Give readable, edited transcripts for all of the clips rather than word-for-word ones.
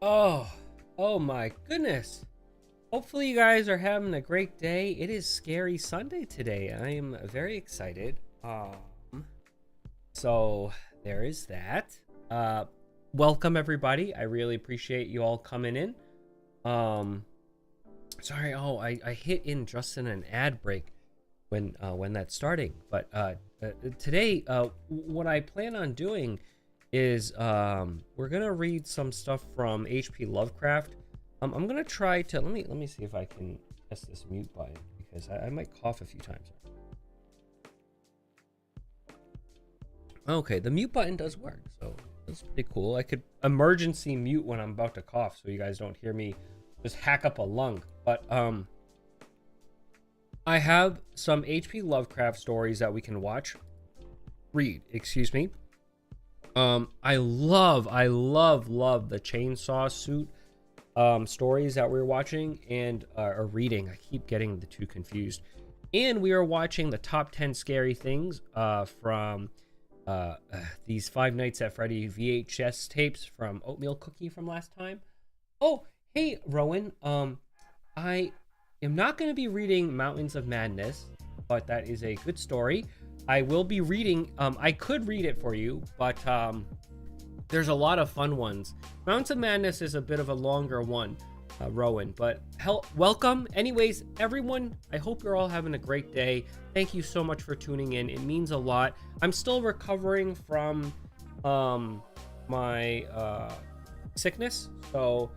Oh, oh my goodness. Hopefully you guys are having a great day. It is Scary Sunday today. I am very excited. So there is that. Uh Welcome everybody. I really appreciate you all coming in. Um Sorry, I hit in just in an ad break when that's starting. But today what I plan on doing is we're gonna read some stuff from HP Lovecraft. I'm gonna try to let me see if I can press this mute button because I might cough a few times. Okay, the mute button does work, so that's pretty cool. I could emergency mute when I'm about to cough, so you guys don't hear me just hack up a lung. But I have some HP Lovecraft stories that we can read. Excuse me. I love the Chainsaw Suit stories that we're watching and are reading. I keep getting the two confused. And we are watching the top 10 scary things from these Five Nights at Freddy VHS tapes from Oatmeal Cookie from last time. Oh, hey Rowan. I am not going to be reading Mountains of Madness, but that is a good story. I will be reading, I could read it for you, but there's a lot of fun ones. Mountains of Madness is a bit of a longer one, Rowan, but welcome. Anyways, everyone, I hope you're all having a great day. Thank you so much for tuning in. It means a lot. I'm still recovering from my sickness, so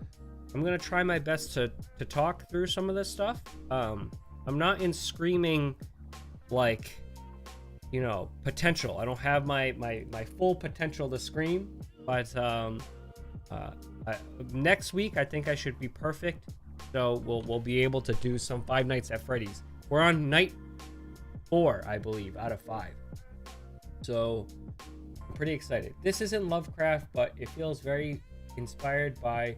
I'm going to try my best to talk through some of this stuff. I'm not in screaming, like, you know, potential. I don't have my full potential to scream, but next week I think I should be perfect. So we'll be able to do some Five Nights at Freddy's. We're on night 4, I believe, out of 5. So I'm pretty excited. This isn't Lovecraft, but it feels very inspired by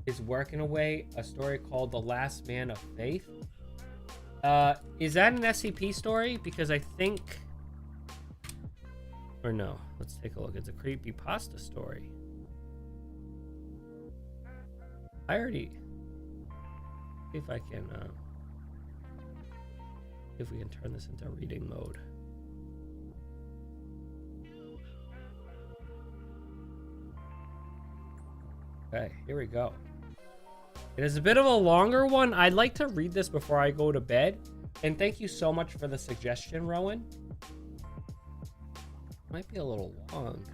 his work in a way. A story called The Last Man of Faith. Is that an SCP story? Because I think, or no, let's take a look. It's a creepypasta story. I already, see if I can, if we can turn this into reading mode. Okay, here we go. It is a bit of a longer one. I'd like to read this before I go to bed. And thank you so much for the suggestion, Rowan. Might be a little long.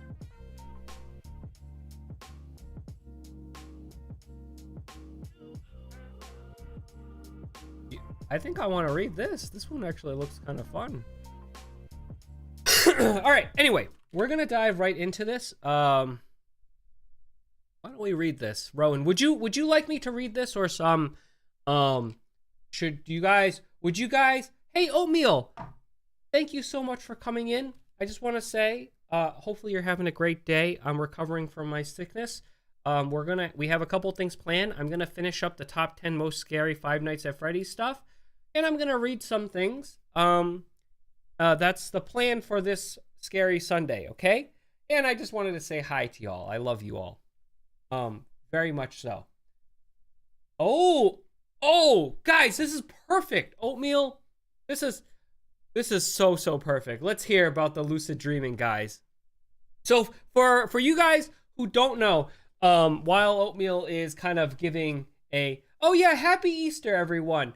I think I want to read this. This one actually looks kind of fun. All right. Anyway, we're gonna dive right into this. Why don't we read this, Rowan? Would you like me to read this, or some? Would you guys? Hey, Oatmeal. Thank you so much for coming in. I just want to say, hopefully you're having a great day. I'm recovering from my sickness. We have a couple things planned. I'm gonna finish up the top 10 most scary Five Nights at Freddy's stuff, and I'm gonna read some things. That's the plan for this Scary Sunday, okay? And I just wanted to say hi to y'all. I love you all, very much so. Oh, guys, this is perfect. Oatmeal, this is so perfect. Let's hear about the lucid dreaming, guys. So for you guys who don't know, while Oatmeal is kind of giving a, oh yeah, happy Easter, everyone.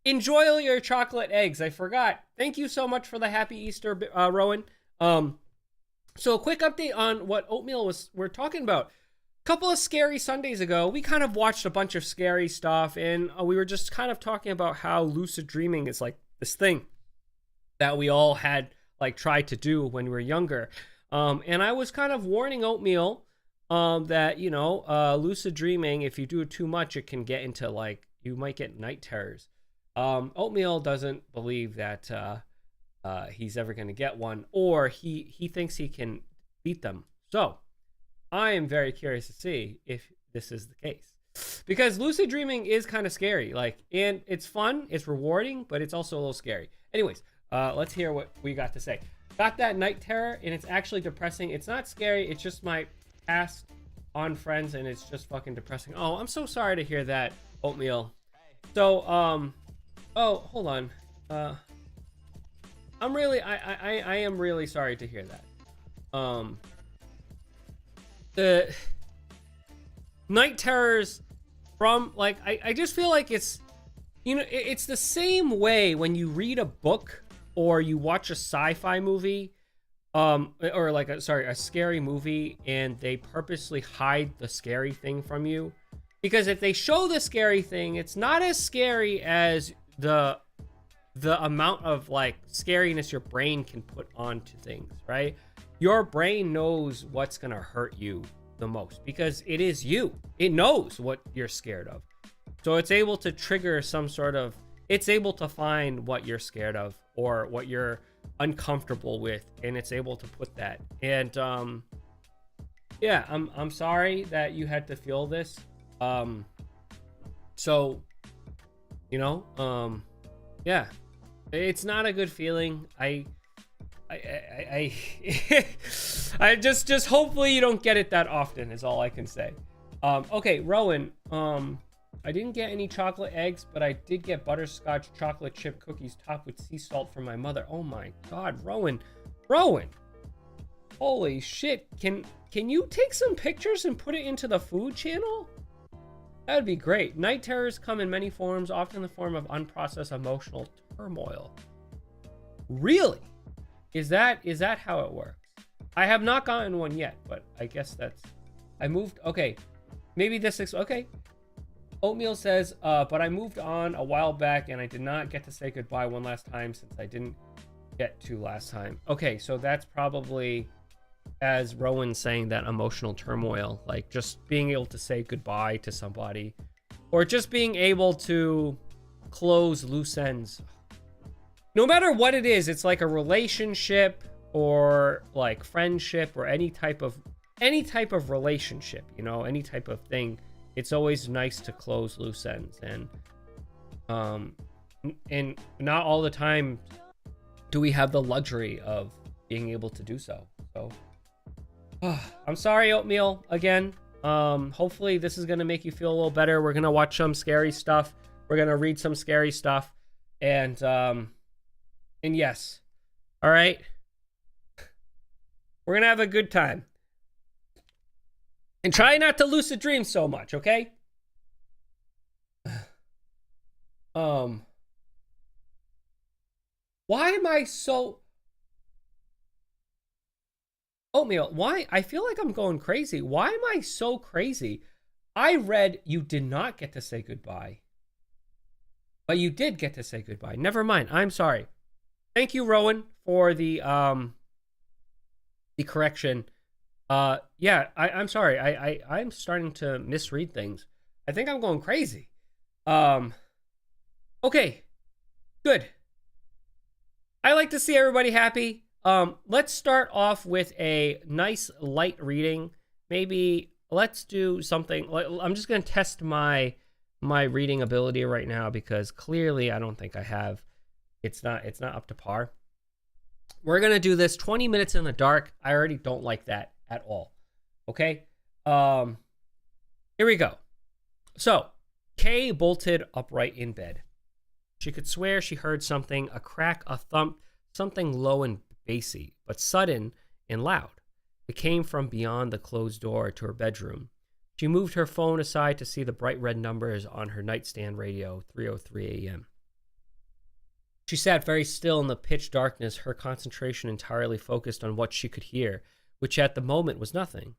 Enjoy your chocolate eggs. I forgot. Thank you so much for the happy Easter, Rowan. So a quick update on what Oatmeal we're talking about. Couple of scary Sundays ago, we kind of watched a bunch of scary stuff, and we were just kind of talking about how lucid dreaming is like this thing that we all had like tried to do when we were younger. And I was kind of warning Oatmeal that, you know, lucid dreaming, if you do it too much, it can get into, like, you might get night terrors. Oatmeal doesn't believe that he's ever going to get one, or he thinks he can beat them. So I am very curious to see if this is the case, because lucid dreaming is kind of scary, like, and it's fun, it's rewarding, but it's also a little scary. Anyways, let's hear what we got to say. Got that night terror, and it's actually depressing. It's not scary, it's just my past on Friends, and it's just fucking depressing. Oh, I'm so sorry to hear that, Oatmeal. So, oh, hold on. I am really sorry to hear that. The night terrors from, like, I just feel like it's, you know, it's the same way when you read a book or you watch a sci-fi movie, or like a scary movie, and they purposely hide the scary thing from you, because if they show the scary thing, it's not as scary as the amount of like scariness your brain can put onto things, right? Your brain knows what's gonna hurt you the most because it is you. It knows what you're scared of. So it's able to trigger some sort of, it's able to find what you're scared of or what you're uncomfortable with, and it's able to put that. And yeah, I'm sorry that you had to feel this. So, you know, yeah, it's not a good feeling. I just hopefully you don't get it that often is all I can say. Okay, Rowan, I didn't get any chocolate eggs, but I did get butterscotch chocolate chip cookies topped with sea salt from my mother. Oh my God, Rowan, holy shit. Can you take some pictures and put it into the food channel? That would be great. Night terrors come in many forms, often in the form of unprocessed emotional turmoil. Really? Is that how it works? I have not gotten one yet, but I guess that's, I moved, okay. Maybe this is, okay. Oatmeal says, but I moved on a while back and I did not get to say goodbye one last time since I didn't get to last time. Okay, so that's probably, as Rowan saying, that emotional turmoil, like just being able to say goodbye to somebody or just being able to close loose ends. No matter what it is, it's like a relationship or like friendship or any type of relationship, you know, any type of thing. It's always nice to close loose ends, and not all the time do we have the luxury of being able to do so. So I'm sorry, Oatmeal, again. Hopefully this is gonna make you feel a little better. We're gonna watch some scary stuff. We're gonna read some scary stuff, and yes, all right, we're gonna have a good time. And try not to lucid dream so much, okay? Why am I so... Oatmeal, why? I feel like I'm going crazy. Why am I so crazy? I read you did not get to say goodbye. But you did get to say goodbye. Never mind. I'm sorry. Thank you, Rowan, for the correction. Yeah, I'm sorry. I'm starting to misread things. I think I'm going crazy. Okay, good. I like to see everybody happy. Let's start off with a nice light reading. Maybe let's do something. I'm just going to test my reading ability right now because clearly I don't think I have. It's not up to par. We're going to do this 20 minutes in the dark. I already don't like that at all. Okay? Here we go. So, Kay bolted upright in bed. She could swear she heard something, a crack, a thump, something low and bassy, but sudden and loud. It came from beyond the closed door to her bedroom. She moved her phone aside to see the bright red numbers on her nightstand radio, 3:03 a.m. She sat very still in the pitch darkness, her concentration entirely focused on what she could hear, which at the moment was nothing.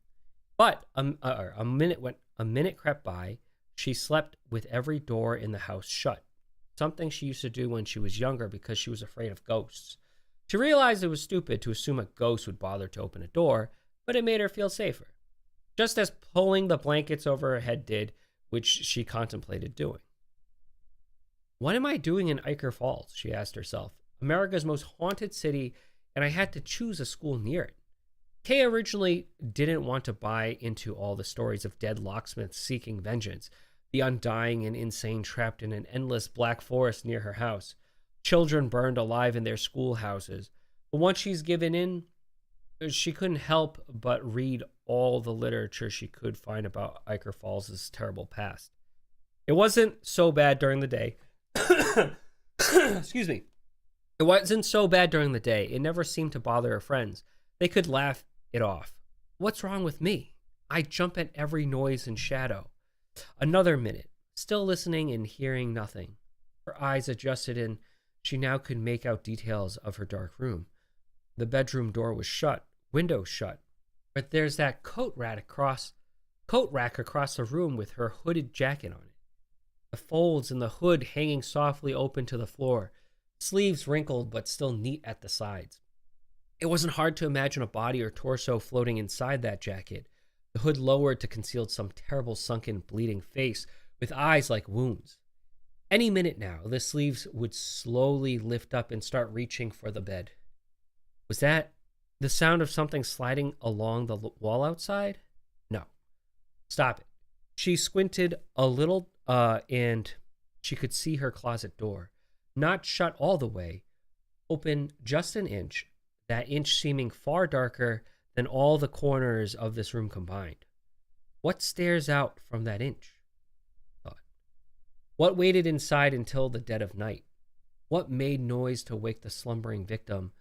But a minute crept by. She slept with every door in the house shut, something she used to do when she was younger because she was afraid of ghosts. She realized it was stupid to assume a ghost would bother to open a door, but it made her feel safer, just as pulling the blankets over her head did, which she contemplated doing. What am I doing in Iker Falls? She asked herself. America's most haunted city, and I had to choose a school near it. Kay originally didn't want to buy into all the stories of dead locksmiths seeking vengeance, the undying and insane trapped in an endless black forest near her house, children burned alive in their schoolhouses. But once she's given in, she couldn't help but read all the literature she could find about Iker Falls' terrible past. It wasn't so bad during the day. Excuse me. It wasn't so bad during the day. It never seemed to bother her friends. They could laugh it off. What's wrong with me? I jump at every noise and shadow. Another minute, still listening and hearing nothing. Her eyes adjusted and she now could make out details of her dark room. The bedroom door was shut, window shut, but there's that coat rack across the room with her hooded jacket on it. The folds in the hood hanging softly open to the floor, sleeves wrinkled but still neat at the sides. It wasn't hard to imagine a body or torso floating inside that jacket, the hood lowered to conceal some terrible sunken bleeding face with eyes like wounds. Any minute now, the sleeves would slowly lift up and start reaching for the bed. Was that the sound of something sliding along the wall outside? No. Stop it. She squinted a little and she could see her closet door. Not shut all the way, open just an inch, that inch seeming far darker than all the corners of this room combined. What stares out from that inch? Thought. What waited inside until the dead of night? What made noise to wake the slumbering victim,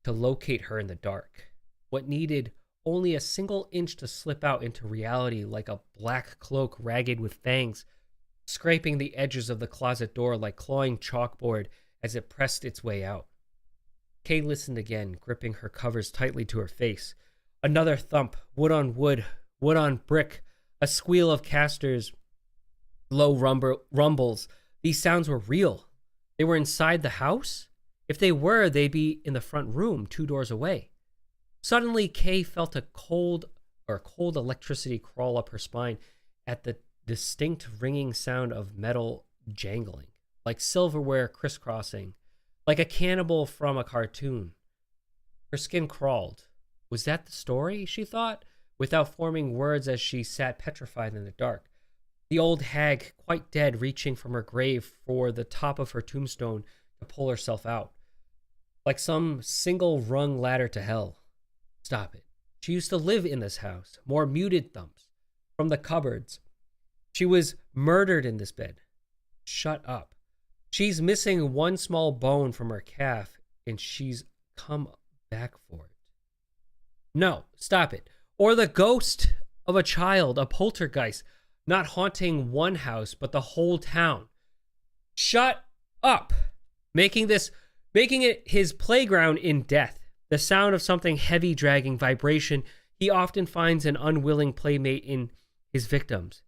to locate her in the dark? What needed only a single inch to slip out into reality like a black cloak ragged with fangs, scraping the edges of the closet door like clawing chalkboard as it pressed its way out? Kay listened again, gripping her covers tightly to her face. Another thump, wood on wood, wood on brick, a squeal of casters, low rumbles. These sounds were real. They were inside the house? If they were, they'd be in the front room, 2 doors away. Suddenly, Kay felt a cold electricity crawl up her spine at the distinct ringing sound of metal jangling, like silverware crisscrossing, like a cannibal from a cartoon. Her skin crawled. Was that the story, she thought, without forming words as she sat petrified in the dark? The old hag, quite dead, reaching from her grave for the top of her tombstone to pull herself out, like some single-rung ladder to hell. Stop it. She used to live in this house. More muted thumps from the cupboards. She was murdered in this bed. Shut up. She's missing one small bone from her calf, and she's come back for it. No, stop it. Or the ghost of a child, a poltergeist, not haunting one house, but the whole town. Shut up. Making it his playground in death. The sound of something heavy dragging vibration. He often finds an unwilling playmate in his victims.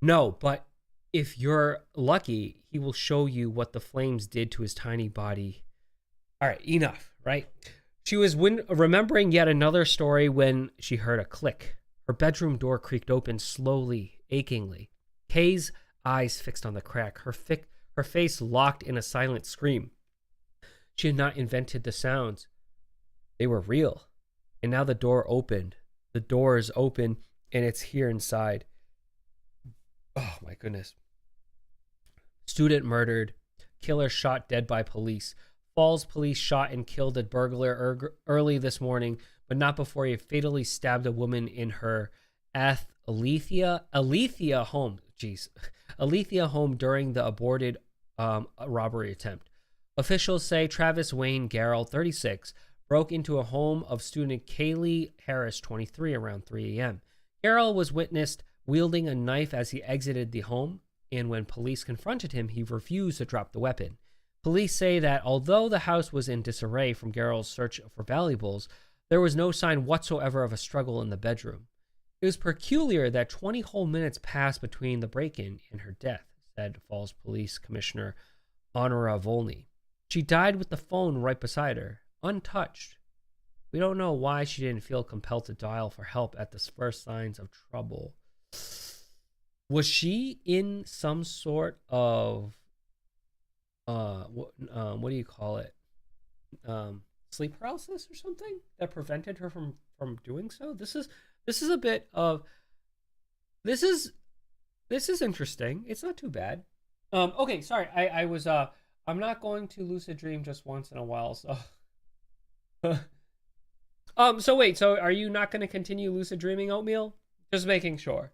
No, but if you're lucky, he will show you what the flames did to his tiny body. All right, enough, right? She was remembering yet another story when she heard a click. Her bedroom door creaked open slowly, achingly. Kay's eyes fixed on the crack, her face locked in a silent scream. She had not invented the sounds. They were real. And now the door opened. The door is open, and it's here inside. Oh, my goodness. Student murdered. Killer shot dead by police. Falls police shot and killed a burglar early this morning, but not before he fatally stabbed a woman in her Alethea home. Alethea home during the aborted robbery attempt. Officials say Travis Wayne Garrell, 36, broke into a home of student Kaylee Harris, 23, around 3 a.m. Garrell was witnessed wielding a knife as he exited the home, and when police confronted him, he refused to drop the weapon. Police say that although the house was in disarray from Garrell's search for valuables, there was no sign whatsoever of a struggle in the bedroom. It was peculiar that 20 whole minutes passed between the break-in and her death, said Falls Police Commissioner Honora Volney. She died with the phone right beside her, untouched. We don't know why she didn't feel compelled to dial for help at the first signs of trouble. Was she in some sort of what do you call it? Sleep paralysis or something that prevented her from doing so? This is a bit of this is interesting. It's not too bad. Okay, sorry. I was I'm not going to lucid dream just once in a while, so So wait, so are you not going to continue lucid dreaming, Oatmeal? Just making sure.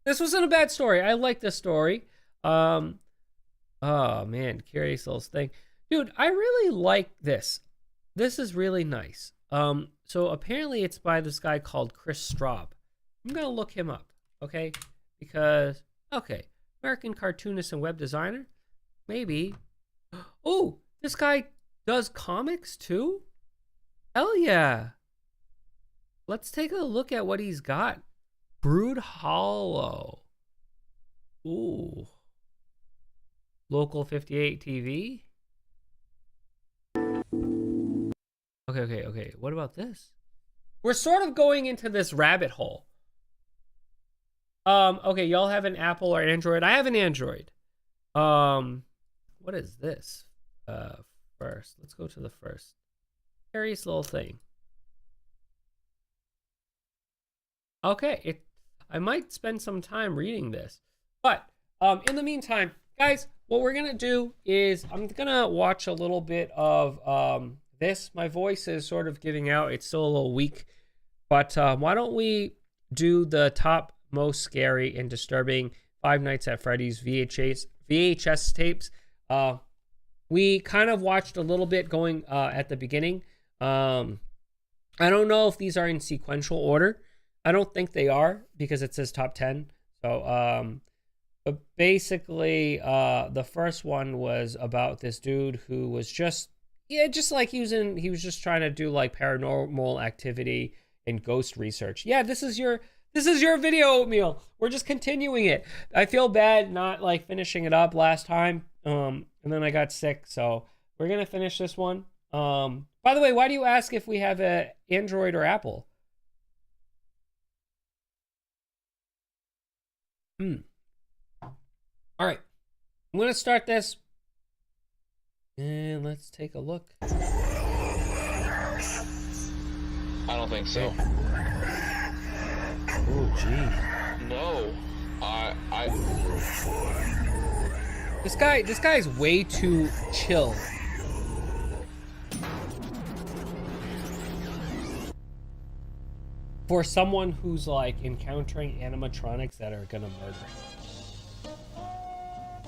This wasn't a bad story. I like this story. Oh man, curious little thing. Dude, I really like this. This is really nice. So apparently it's by this guy called Chris Straub. I'm gonna look him up, okay? Because, okay, American cartoonist and web designer? Maybe. Oh, this guy does comics too? Hell yeah. Let's take a look at what he's got. Brood Hollow. Ooh. Local 58 TV. Okay. What about this? We're sort of going into this rabbit hole. Okay, y'all have an Apple or Android. I have an Android. What is this? First. Let's go to the first. Curious little thing. Okay, I might spend some time reading this. But in the meantime, guys, what we're gonna do is I'm gonna watch a little bit of this. My voice is sort of giving out. It's still a little weak. But why don't we do the top most scary and disturbing Five Nights at Freddy's VHS tapes? We kind of watched a little bit going at the beginning. I don't know if these are in sequential order. I don't think they are because it says top 10. So, but basically, the first one was about this dude who was just like he was just trying to do like paranormal activity and ghost research. Yeah, this is your video, Oatmeal. We're just continuing it. I feel bad not like finishing it up last time. And then I got sick, so we're gonna finish this one. By the way, why do you ask if we have a Android or Apple? All right, I'm gonna start this, and let's take a look. I don't think so. Oh, geez. No, This guy's way too chill. For someone who's like encountering animatronics that are gonna murder him.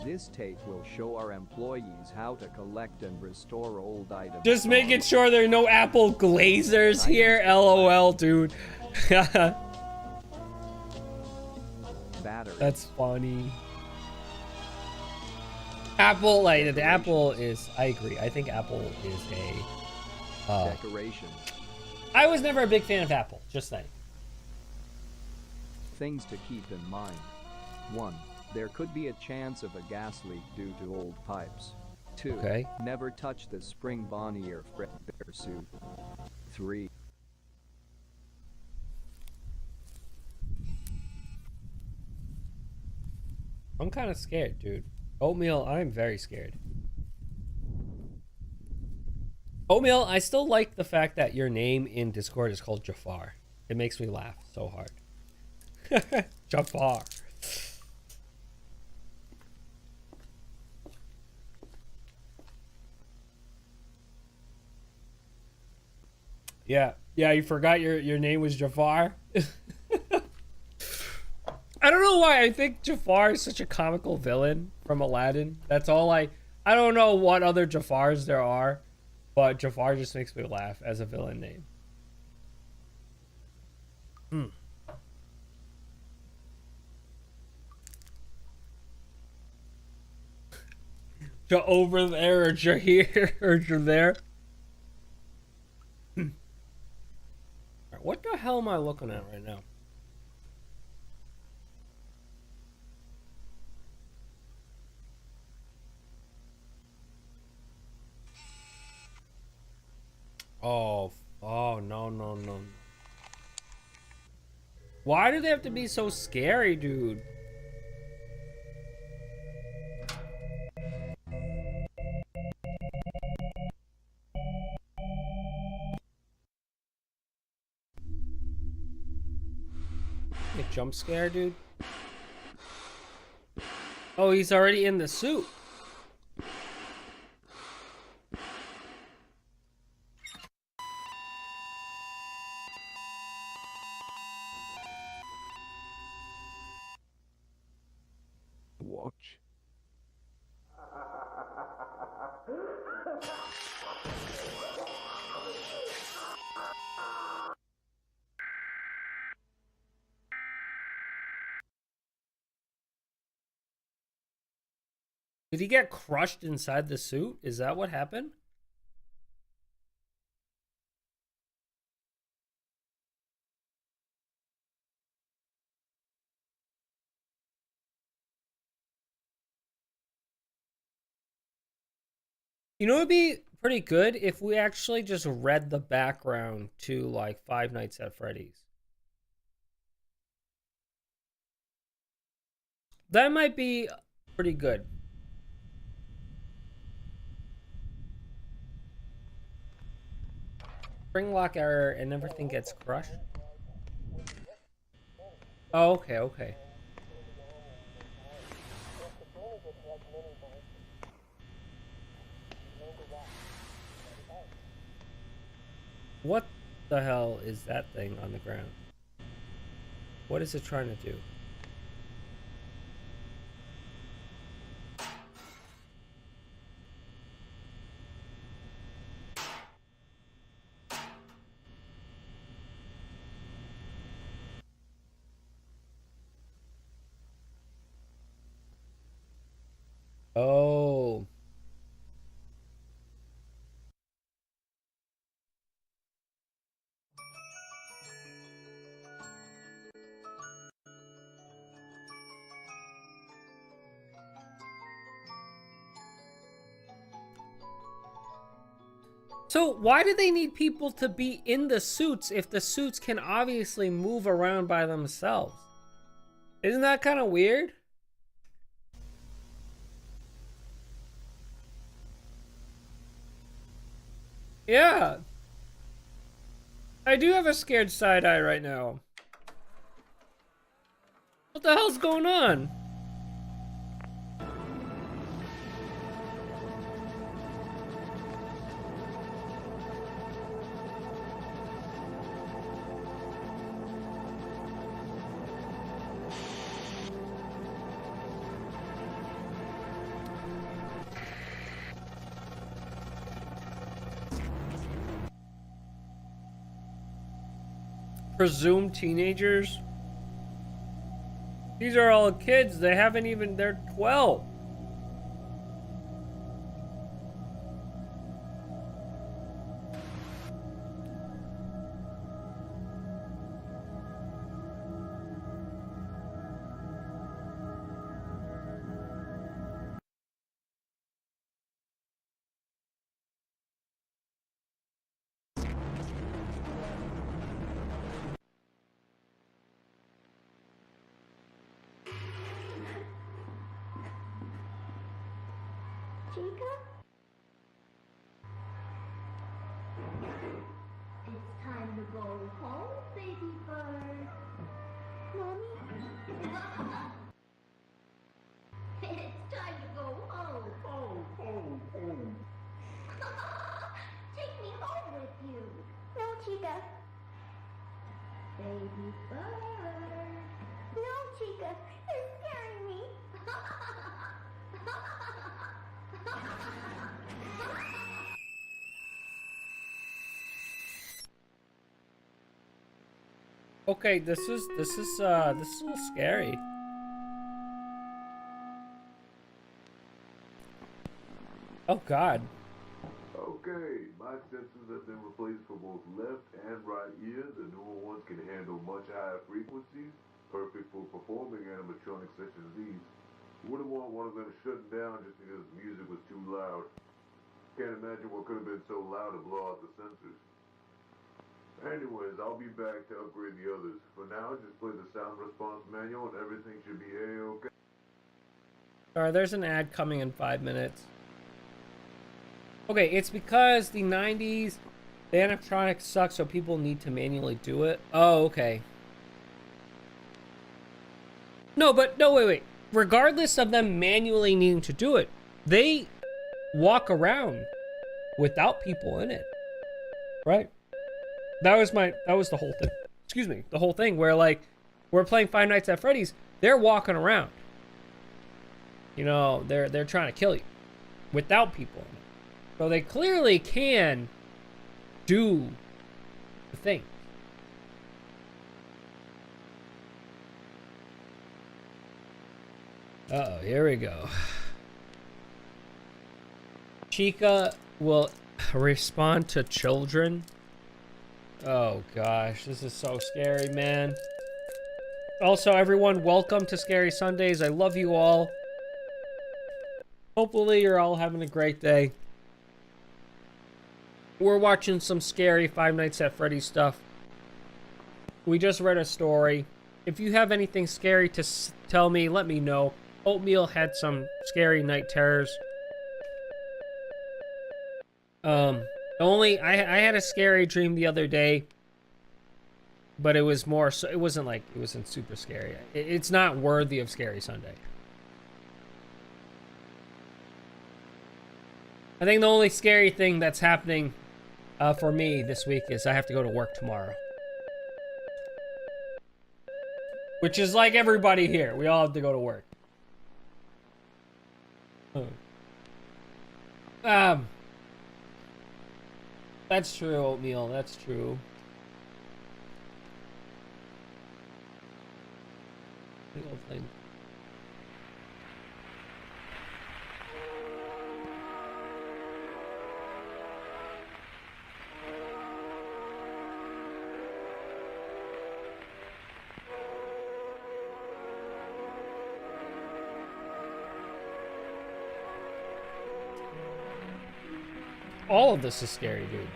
This tape will show our employees how to collect and restore old items. Just making sure there are no Apple Glazers here. LOL, dude. Battery. That's funny. Apple, like the Apple is. I agree. I think Apple is a. Decoration. I was never a big fan of Apple. Just saying. Things to keep in mind. 1. There could be a chance of a gas leak due to old pipes. 2. Okay. Never touch the spring Bonnie or Fredbear suit. 3. I'm kind of scared, dude. Oatmeal, I'm very scared. Oatmeal, I still like the fact that your name in Discord is called Jafar. It makes me laugh so hard. Jafar. Yeah, you forgot your name was Jafar? I don't know why I think Jafar is such a comical villain from Aladdin. That's all I don't know what other Jafars there are, but Jafar just makes me laugh as a villain name. Over there or you're here or you're there. What the hell am I looking at right now? Oh, no. Why do they have to be so scary, dude? A jump scare, dude? Oh, he's already in the suit. Ouch. Did he get crushed inside the suit? Is that what happened? You know, it'd be pretty good if we actually just read the background to like Five Nights at Freddy's. That might be pretty good. Spring lock error and everything gets crushed. Oh, okay, okay. What the hell is that thing on the ground? What is it trying to do? Oh. So why do they need people to be in the suits if the suits can obviously move around by themselves? Isn't that kind of weird? Yeah. I do have a scared side eye right now. What the hell's going on? Presumed teenagers? These are all kids. They haven't even, they're 12. Chica? It's time to go home, baby bird. Mommy? It's time to go home. Home. Take me home with you. No, Chica. Baby bird. No, Chica. You're scaring me. Okay, this is a little scary. Oh God. Okay, my sensors have been replaced for both left and right ear. The newer ones can handle much higher frequencies, perfect for performing animatronics such as these. Wouldn't want one of them shutting down just because the music was too loud. Can't imagine what could have been so loud to blow out the sensors. Anyways, I'll be back to upgrade the others. For now, just play the sound response manual and everything should be A-okay. Sorry, there's an ad coming in 5 minutes. Okay, it's because the 90s, the animatronics suck, so people need to manually do it. Oh, okay. No, but no, wait. Regardless of them manually needing to do it, they walk around without people in it, right? That was the whole thing. Excuse me, the whole thing where like we're playing Five Nights at Freddy's, they're walking around. You know, they're trying to kill you without people in it. So they clearly can do the thing. Uh-oh, here we go. Chica will respond to children. Oh gosh, this is so scary, man. Also, everyone, welcome to Scary Sundays. I love you all. Hopefully you're all having a great day. We're watching some scary Five Nights at Freddy's stuff. We just read a story. If you have anything scary to tell me, let me know. Oatmeal had some scary night terrors. I had a scary dream the other day, but it was more so, it wasn't super scary. It's not worthy of Scary Sunday. I think the only scary thing that's happening for me this week is I have to go to work tomorrow. Which is like everybody here. We all have to go to work. That's true, Oatmeal. That's true. Big old thing. All of this is scary, dude.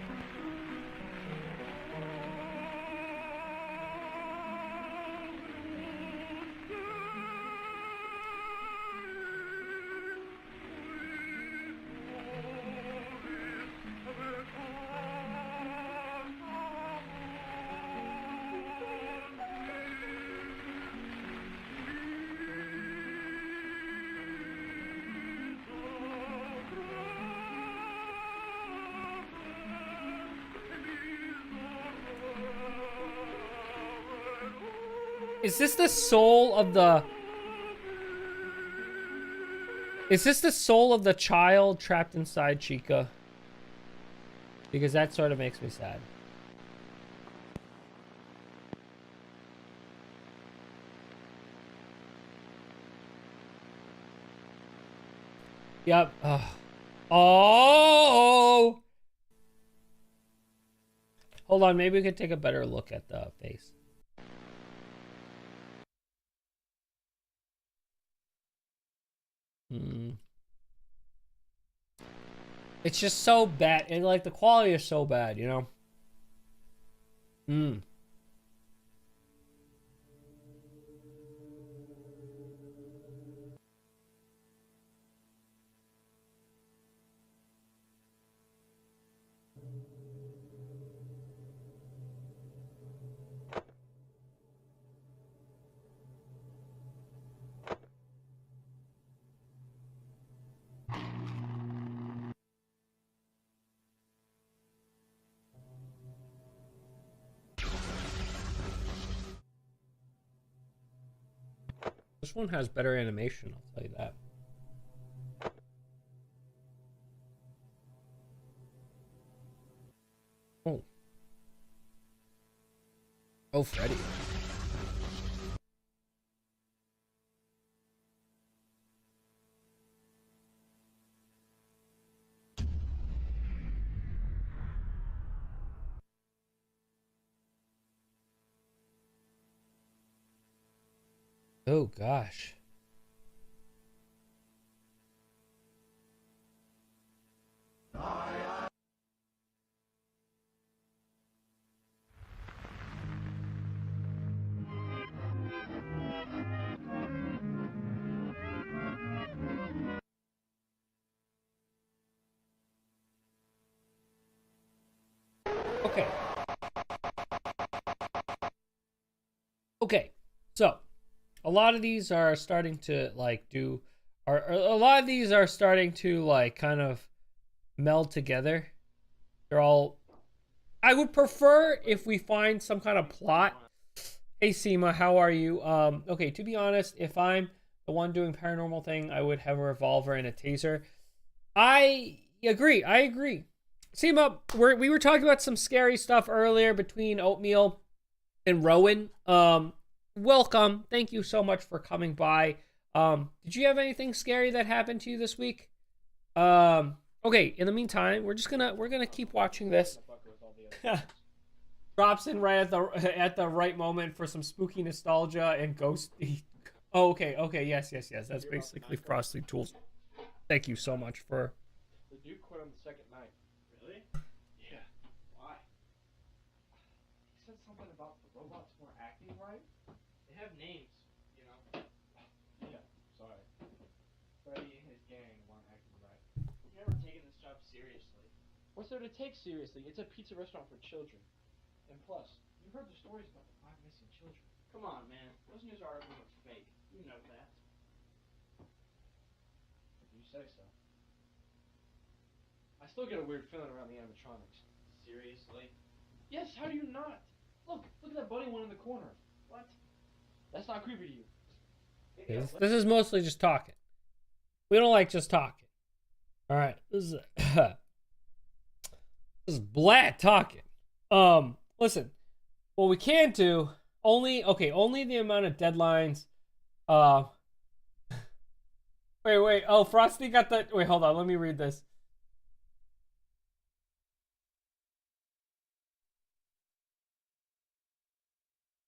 Is this the soul of the... Is this the soul of the child trapped inside Chica? Because that sort of makes me sad. Yep. Oh! Hold on, maybe we could take a better look at the face. It's just so bad, and like the quality is so bad, you know. This one has better animation, I'll tell you that. Oh. Oh, Freddy. Oh, gosh. Okay. Okay, so a lot of these are starting to like a lot of these are starting to like kind of meld together. They're all, I would prefer if we find some kind of plot. Hey Seema, how are you? Okay, to be honest, if I'm the one doing paranormal thing, I would have a revolver and a taser. I agree. Seema, we were talking about some scary stuff earlier between Oatmeal and Rowan. Welcome. Thank you so much for coming by. Did you have anything scary that happened to you this week? Okay, in the meantime, we're gonna keep watching this. Drops in right at the right moment for some spooky nostalgia and ghost. Oh, okay, yes. That's basically Frosty Tools. Thank you so much for. The dude quit on the second night. Really? Yeah. Why? He said something about the robots weren't acting right. They have names, you know. Yeah, sorry. Freddy and his gang weren't acting right. You've never taken this job seriously. What's there to take seriously? It's a pizza restaurant for children. And plus, you heard the stories about the 5 missing children. Come on, man. Those news articles are fake. You know that. You say so. I still get a weird feeling around the animatronics. Seriously? Yes, how do you not? Look at that bunny one in the corner. What? That's not creepy to you. This is mostly just talking. We don't like just talking. All right, this is Blatt talking. Listen, what we can do only the amount of deadlines. Wait. Oh, Frosty got that. Wait, hold on. Let me read this.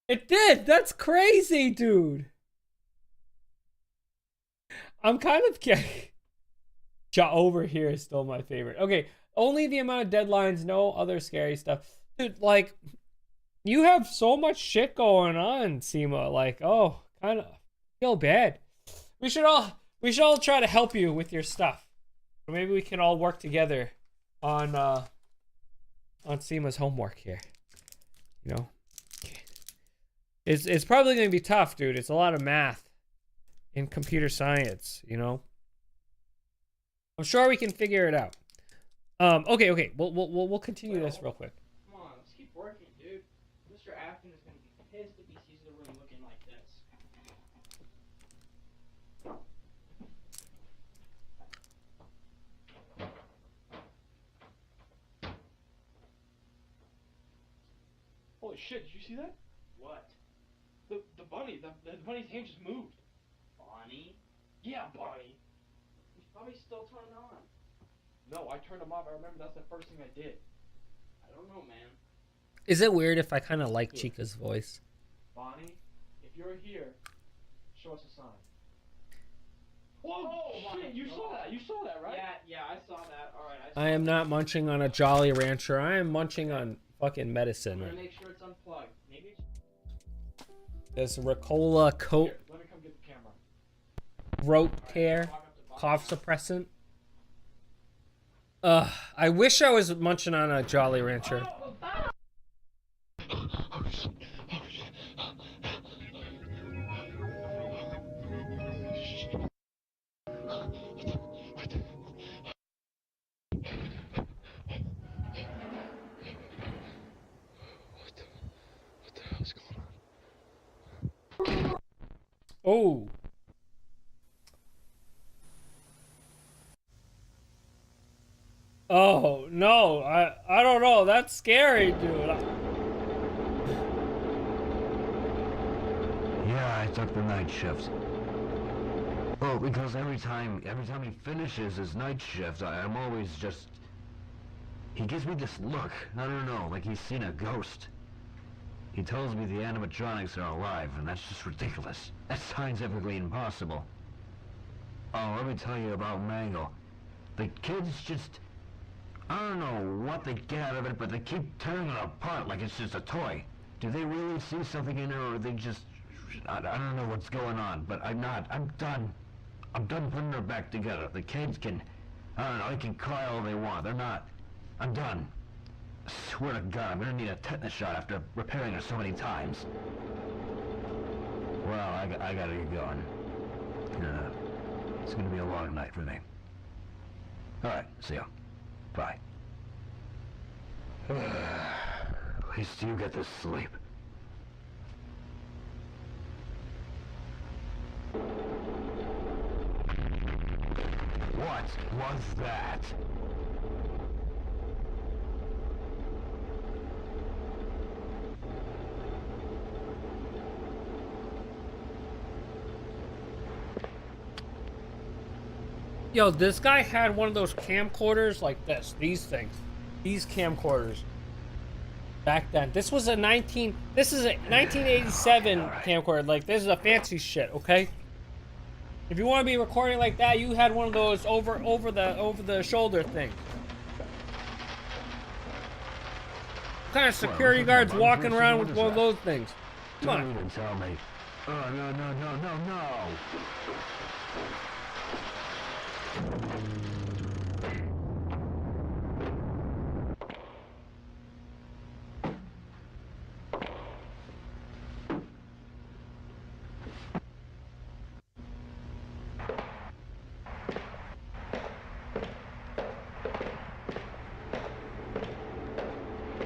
It did. That's crazy, dude. I'm kind of Ja over here is still my favorite. Okay, only the amount of deadlines, no other scary stuff. Dude, like, you have so much shit going on, Seema. Like, oh, kind of feel bad. We should all try to help you with your stuff. Or maybe we can all work together on Seema's homework here. You know? It's probably going to be tough, dude. It's a lot of math in computer science, you know? I'm sure we can figure it out. Okay. We'll continue this real quick. Come on, let's keep working, dude. Mr. Afton is going to be pissed if he sees the room looking like this. Holy shit, did you see that? What? The bunny, the bunny's hand just moved. Bonnie? Yeah, Bonnie. He's probably still turned on. No, I turned him off. I remember that's the first thing I did. I don't know, man. Is it weird if I kind of like Chica's voice? Bonnie, if you're here, show us a sign. Whoa, shit, you saw that. You saw that, right? Yeah, I saw that. All right, I am not munching on a Jolly Rancher. I am munching on fucking medicine. I'm gonna make sure it's unplugged. Maybe it's... This Ricola coat Here, let me come get the camera. throat tear cough suppressant. I wish I was munching on a Jolly Rancher. Oh. Oh, no. I don't know. That's scary, dude. Yeah, I took the night shift. Well, because every time he finishes his night shift, I'm always just... He gives me this look, I don't know, like he's seen a ghost. He tells me the animatronics are alive, and that's just ridiculous. That's scientifically impossible. Oh, let me tell you about Mangle. The kids just... I don't know what they get out of it, but they keep tearing it apart like it's just a toy. Do they really see something in it, or are they just... I don't know what's going on, but I'm done. I'm done putting her back together. The kids can... I don't know, they can cry all they want. They're not... I'm done. I swear to God, I'm gonna need a tetanus shot after repairing her so many times. Well, I gotta get going. It's gonna be a long night for me. Alright, see ya. Bye. At least you get to sleep. was that? Yo, this guy had one of those camcorders like this. These things. These camcorders. Back then. This is a 1987 camcorder. Like, this is a fancy shit, okay? If you want to be recording like that, you had one of those over the shoulder thing. What kind of security guards walking around with one of those things? Come on. Don't even tell me. Oh, no, no, no, no, no.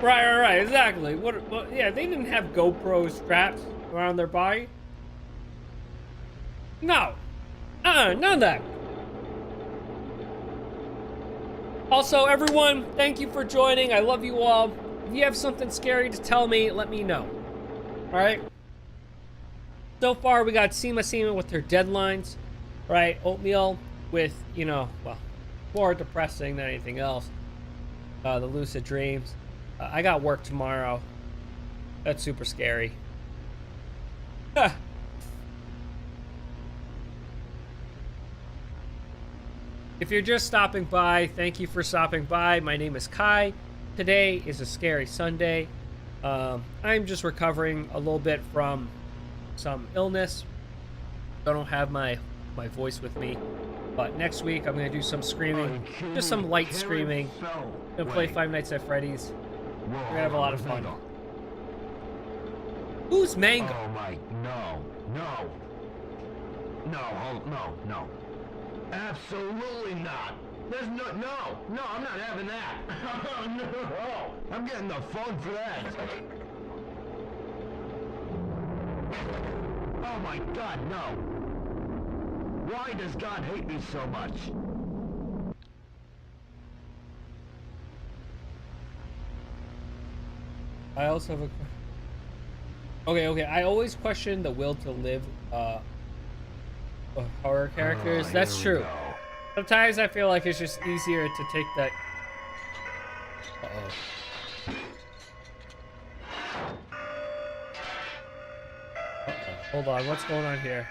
Right, exactly. What? Yeah, they didn't have GoPro straps around their body. No. None of that. Also, everyone, thank you for joining. I love you all. If you have something scary to tell me, let me know. Alright? So far, we got Seema with her deadlines. Right? Oatmeal with, you know, well, more depressing than anything else. The lucid dreams. I got work tomorrow. That's super scary. If you're just stopping by, thank you for stopping by. My name is Kai. Today is a scary Sunday. I'm just recovering a little bit from some illness. I don't have my voice with me. But next week, I'm going to do some screaming. Just some light screaming. I'm going to play Five Nights at Freddy's. We're gonna have a lot of fun. Who's Mango? Oh my, no, no. No, no. Absolutely not. There's no, I'm not having that. No, I'm getting the phone for that. Oh my God, no. Why does God hate me so much? I also have a... Okay. I always question the will to live of horror characters. That's true. Go. Sometimes I feel like it's just easier to take that... Uh-oh. Hold on, what's going on here?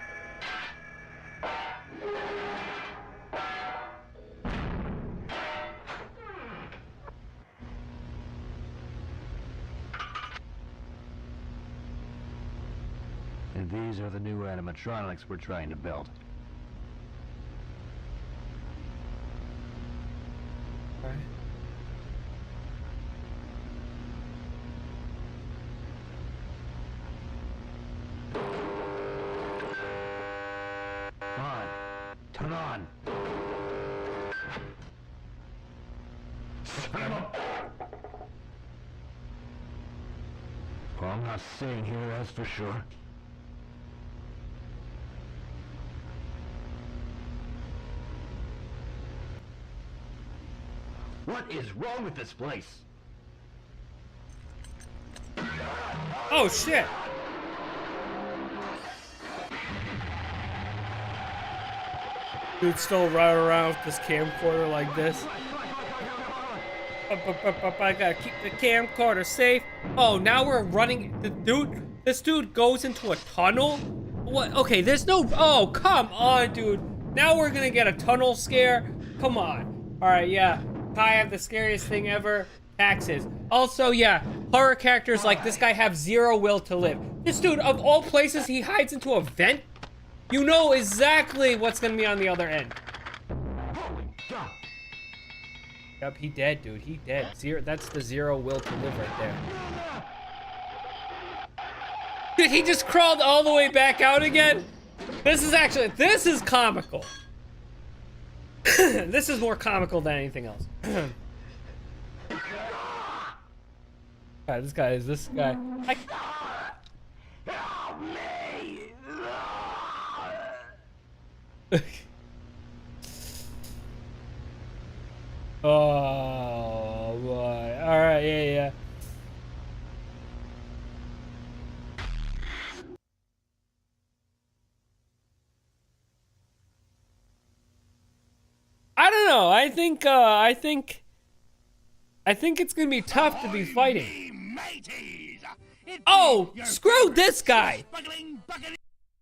And these are the new animatronics we're trying to build. Alright. On. Turn on. Well, I'm not staying here, that's for sure. What is wrong with this place? Oh shit! Dude still running around with this camcorder like this. I gotta keep the camcorder safe. Oh, now we're running. This dude goes into a tunnel? What? Okay, there's no. Oh, come on, dude. Now we're gonna get a tunnel scare? Come on. Alright, yeah. I have the scariest thing ever. Taxes. Also, yeah, horror characters like this guy have zero will to live. This dude, of all places, he hides into a vent. You know exactly what's gonna be on the other end. Holy God! Yep, he dead, dude. He dead. Zero. That's the zero will to live right there. Dude, he just crawled all the way back out again. This is comical. This is more comical than anything else. God, this guy. Help me! Oh boy. All right, yeah. I don't know. I think it's gonna be tough to be fighting. Oh, screw this guy.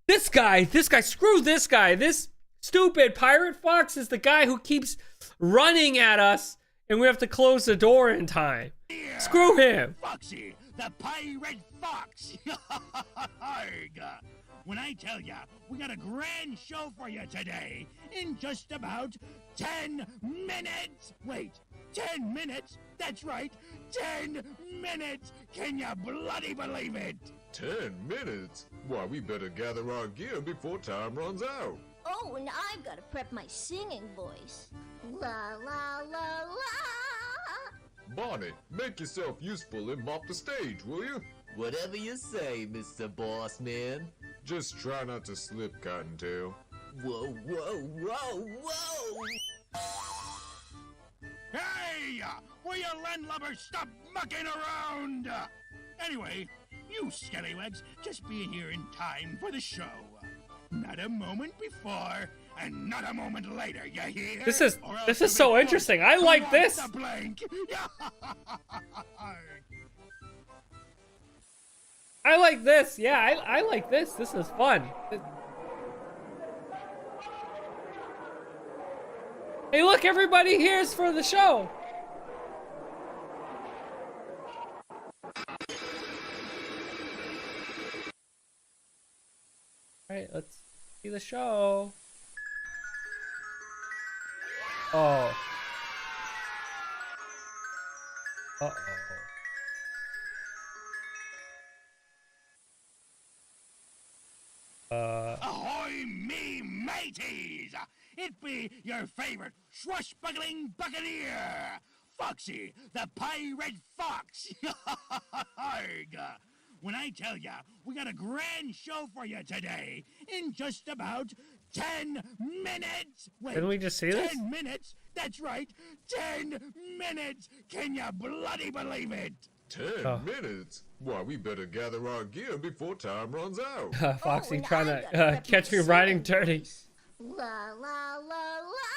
This guy. Screw this guy. This stupid pirate fox is the guy who keeps running at us, and we have to close the door in time. Screw him. Foxy, the pirate fox. Arg. When I tell ya, we got a grand show for you today in just about 10 minutes. Wait, 10 minutes? That's right, 10 minutes. Can you bloody believe it? 10 minutes? Why, we better gather our gear before time runs out. Oh, and I've got to prep my singing voice. La la la la. Bonnie, make yourself useful and mop the stage, will you? Whatever you say, Mr. Boss Man. Just try not to slip, Cottontail. Whoa, whoa, whoa, whoa! Hey! Will you landlubbers stop mucking around? Anyway, you scallywags just be here in time for the show. Not a moment before, and not a moment later, you hear? This is so interesting. I like this. The blank. I like this. Yeah, I like this. This is fun. Hey, look, everybody here's for the show. All right, let's see the show. Oh. Uh-oh. Ahoy, me mateys! It be your favorite swashbuckling buccaneer, Foxy, the pirate fox. Arg. When I tell ya, we got a grand show for you today in just about 10 minutes. Wait, Didn't we just see this? 10 minutes? That's right, 10 minutes. Can you bloody believe it? 10 minutes? Why, we better gather our gear before time runs out. Foxy and trying I've gotta to prep catch my me riding singing dirty. voice. La la la la.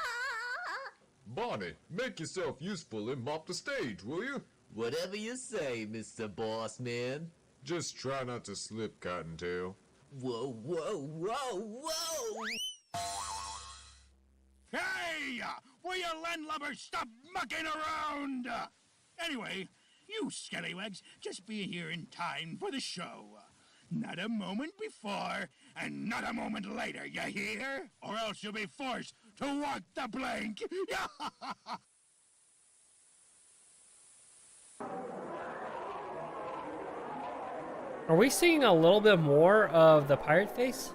Bonnie, make yourself useful and mop the stage, will you? Whatever you say, Mr. Boss Man. Just try not to slip, Cottontail. Whoa, whoa, whoa, whoa! Hey! Will you landlubbers stop mucking around? Anyway, you scallywags just be here in time for the show. Not a moment before, and not a moment later, you hear? Or else you'll be forced to walk the plank. Are we seeing a little bit more of the pirate face?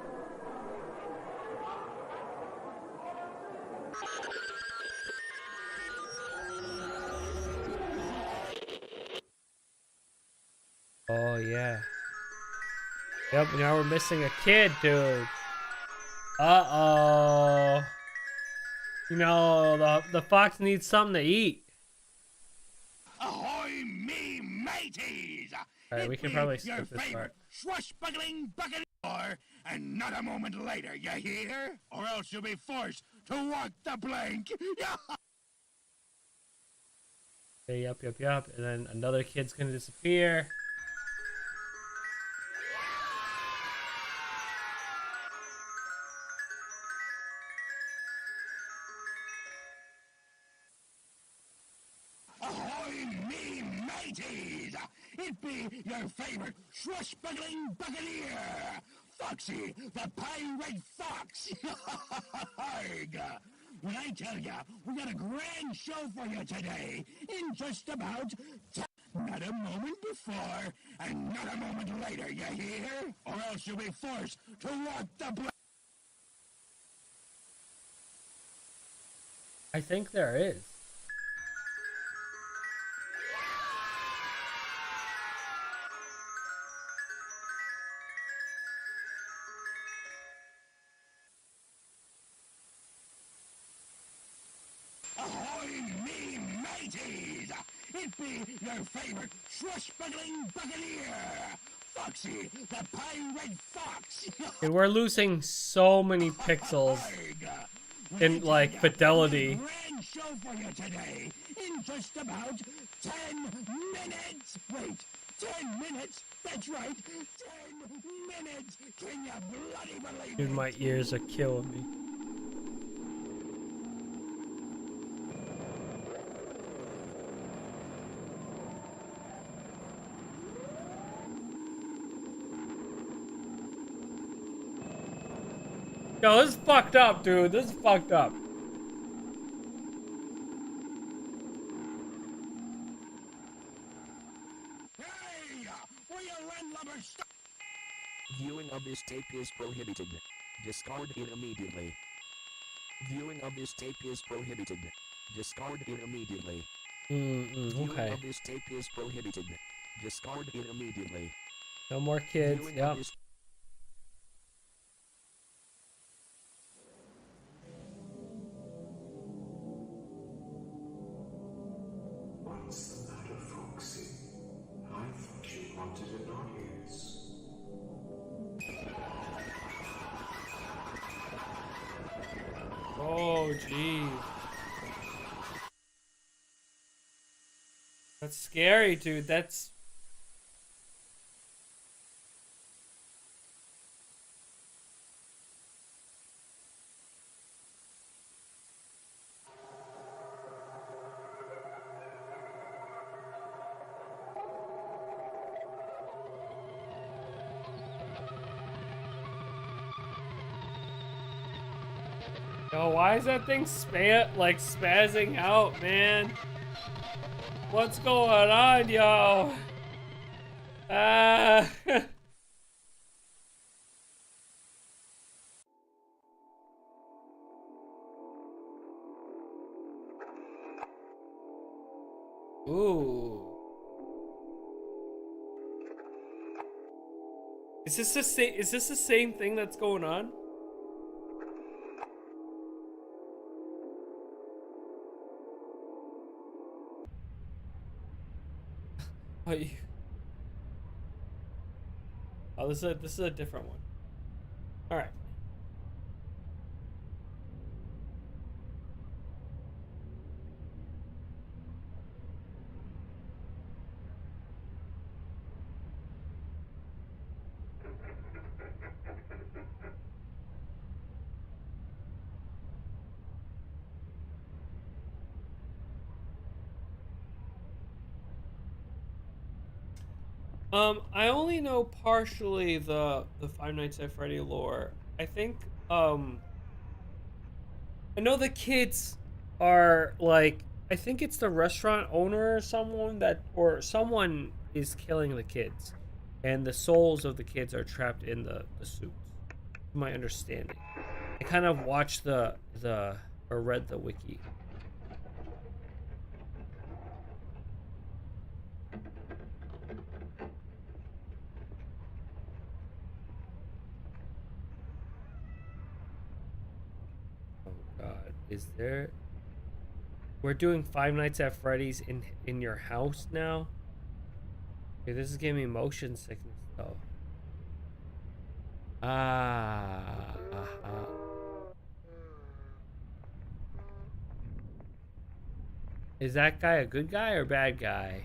Oh yeah. Yep, now we're missing a kid, dude. Uh-oh. You know, the fox needs something to eat. Ahoy, me mateys! Alright, we can probably skip this part. Swashbuckling buccaneer, and not a moment later, you hear? Or else you'll be forced to walk the plank. Okay, yep. And then another kid's gonna disappear. Ahoy, me mateys! It be your favorite swashbuckling buccaneer, Foxy, the pirate fox. Arg. When I tell ya, we got a grand show for you today in just about not a moment before, and not a moment later, you hear? Or else you'll be forced to walk the I think there is. Ahoy, me mateys! It be your favorite swashbuckling buccaneer, Foxy, the pirate fox! And we're losing so many pixels in like fidelity. Grand show for you today in just about 10 minutes. Wait, 10 minutes? That's right, 10 minutes. Can you bloody believe Dude, it? my ears are killing me. Yo, this is fucked up, dude. This is fucked up. Hey, will you landlubbers stop? Viewing of this tape is prohibited. Discard it immediately. Viewing of this tape is prohibited. Discard it immediately. Viewing Okay. of this tape is prohibited. Discard it immediately. No more kids. Viewing Yep. of this What's the matter, Foxy? I thought you wanted an audience. Oh, geez. That's scary, dude. That's... Yo, why is that thing spazzing out, man? What's going on, yo? Ah. Ooh. Is this the same thing that's going on? Oh, this is a different one. All right. I only know partially the Five Nights at Freddy lore. I think, I know the kids are like, I think it's the restaurant owner or someone is killing the kids, and the souls of the kids are trapped in the suits. My understanding. I kind of watched or read the wiki. Is there... We're doing Five Nights at Freddy's in your house now? Okay, this is giving me motion sickness, though. Is that guy a good guy or bad guy?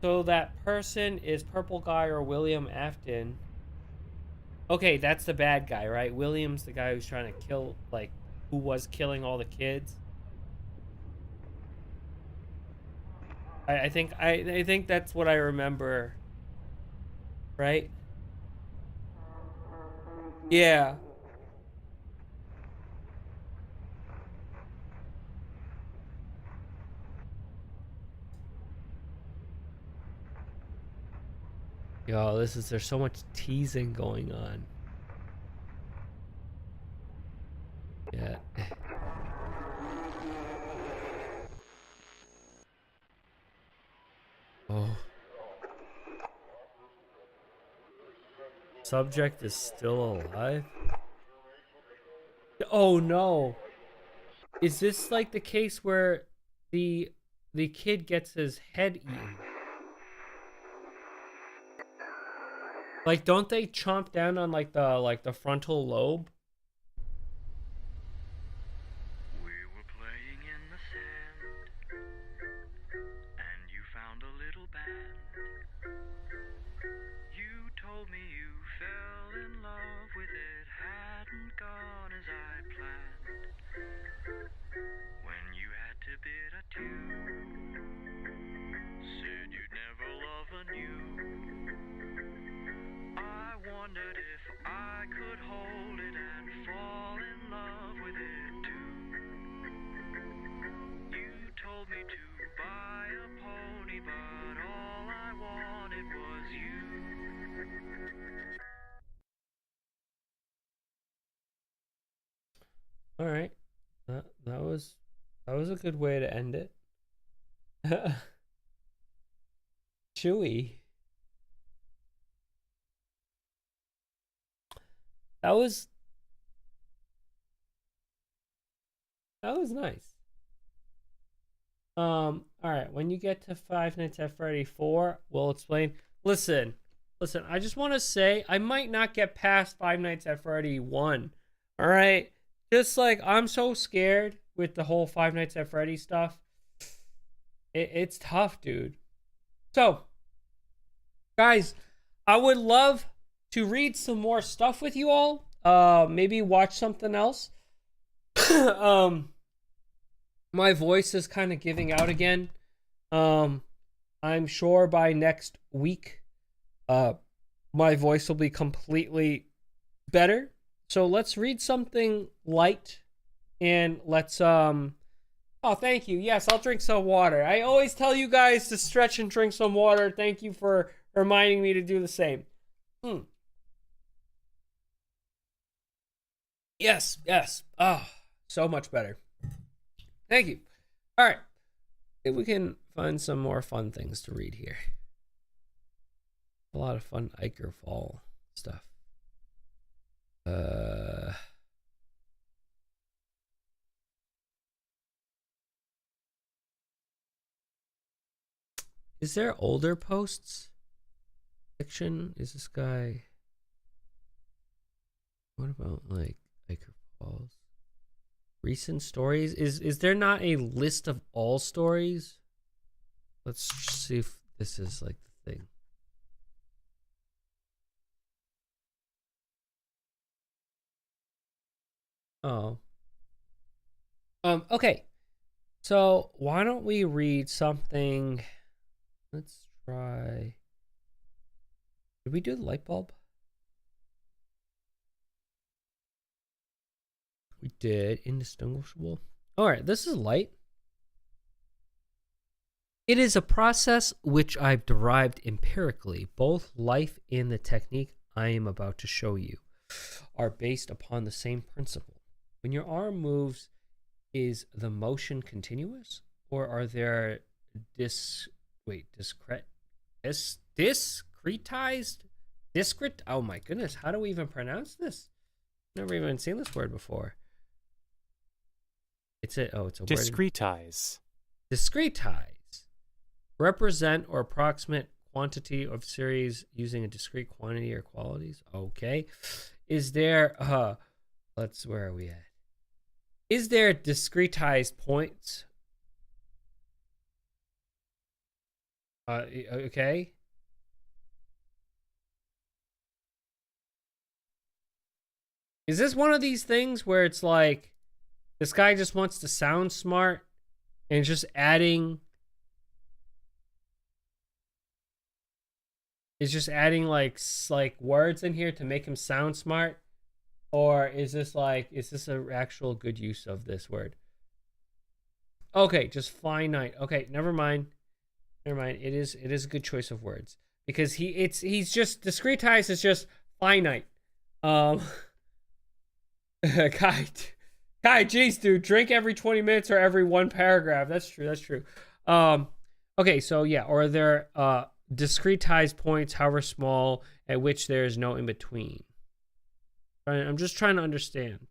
So that person is Purple Guy or William Afton. Okay, that's the bad guy, right? William's the guy who's trying to kill, like, who was killing all the kids. I think that's what I remember. Right? Yeah. Yo, there's so much teasing going on. Yeah. Oh. Subject is still alive? Oh no. is this like the case where the kid gets his head eaten? Like, don't they chomp down on like the frontal lobe? We were playing in the sand, and you found a little band. You told me you fell in love with it, hadn't gone as I planned. When you had to bid adieu, said you'd never love anew. I wondered if I could hold it and fall in love with it too. You told me to buy a pony, but all I wanted was you. All right, that was a good way to end it. Chewy. That was nice. All right, when you get to Five Nights at Freddy 4, we'll explain. Listen, I just want to say I might not get past Five Nights at Freddy 1. All right? Just like I'm so scared with the whole Five Nights at Freddy stuff. It's tough, dude. So, guys, I would love to read some more stuff with you all. Maybe watch something else. My voice is kind of giving out again. I'm sure by next week, my voice will be completely better. So let's read something light, and let's oh, thank you. Yes, I'll drink some water. I always tell you guys to stretch and drink some water. Thank you for reminding me to do the same. Yes. Oh, so much better. Thank you. All right. If we can find some more fun things to read here. A lot of fun Iker Fall stuff. Is there older posts? Fiction? Is this guy... What about, like, Iker Falls? Recent stories? Is there not a list of all stories? Let's see if this is, like, the thing. Oh. Okay. So, why don't we read something... Let's try... Did we do the light bulb? We did. Indistinguishable. All right, this is light. It is a process which I've derived empirically. Both life and the technique I am about to show you are based upon the same principle. When your arm moves, is the motion continuous? Or are there discretized? Oh my goodness, how do we even pronounce this? Never even seen this word before. It's a word. Discretize. Discretize. Represent or approximate quantity of series using a discrete quantity or qualities. Okay. Is there where are we at? Is there discretized points? Okay. Is this one of these things where it's like this guy just wants to sound smart and just adding like words in here to make him sound smart? Or is this an actual good use of this word? Okay, just finite. Okay, never mind. It is a good choice of words because he's just discretized is just finite. Kai, jeez, dude, drink every 20 minutes or every one paragraph. That's true. Okay, so yeah, or there discretized points, however small, at which there is no in between. I'm just trying to understand.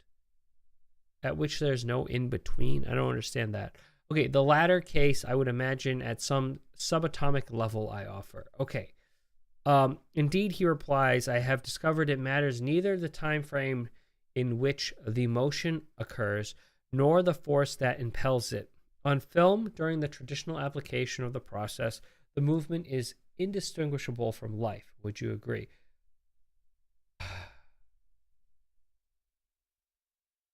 at which there's no in between. I don't understand that. Okay, the latter case, I would imagine at some subatomic level I offer. Okay. Indeed, he replies, I have discovered it matters neither the time frame in which the motion occurs, nor the force that impels it. On film, during the traditional application of the process, the movement is indistinguishable from life. Would you agree?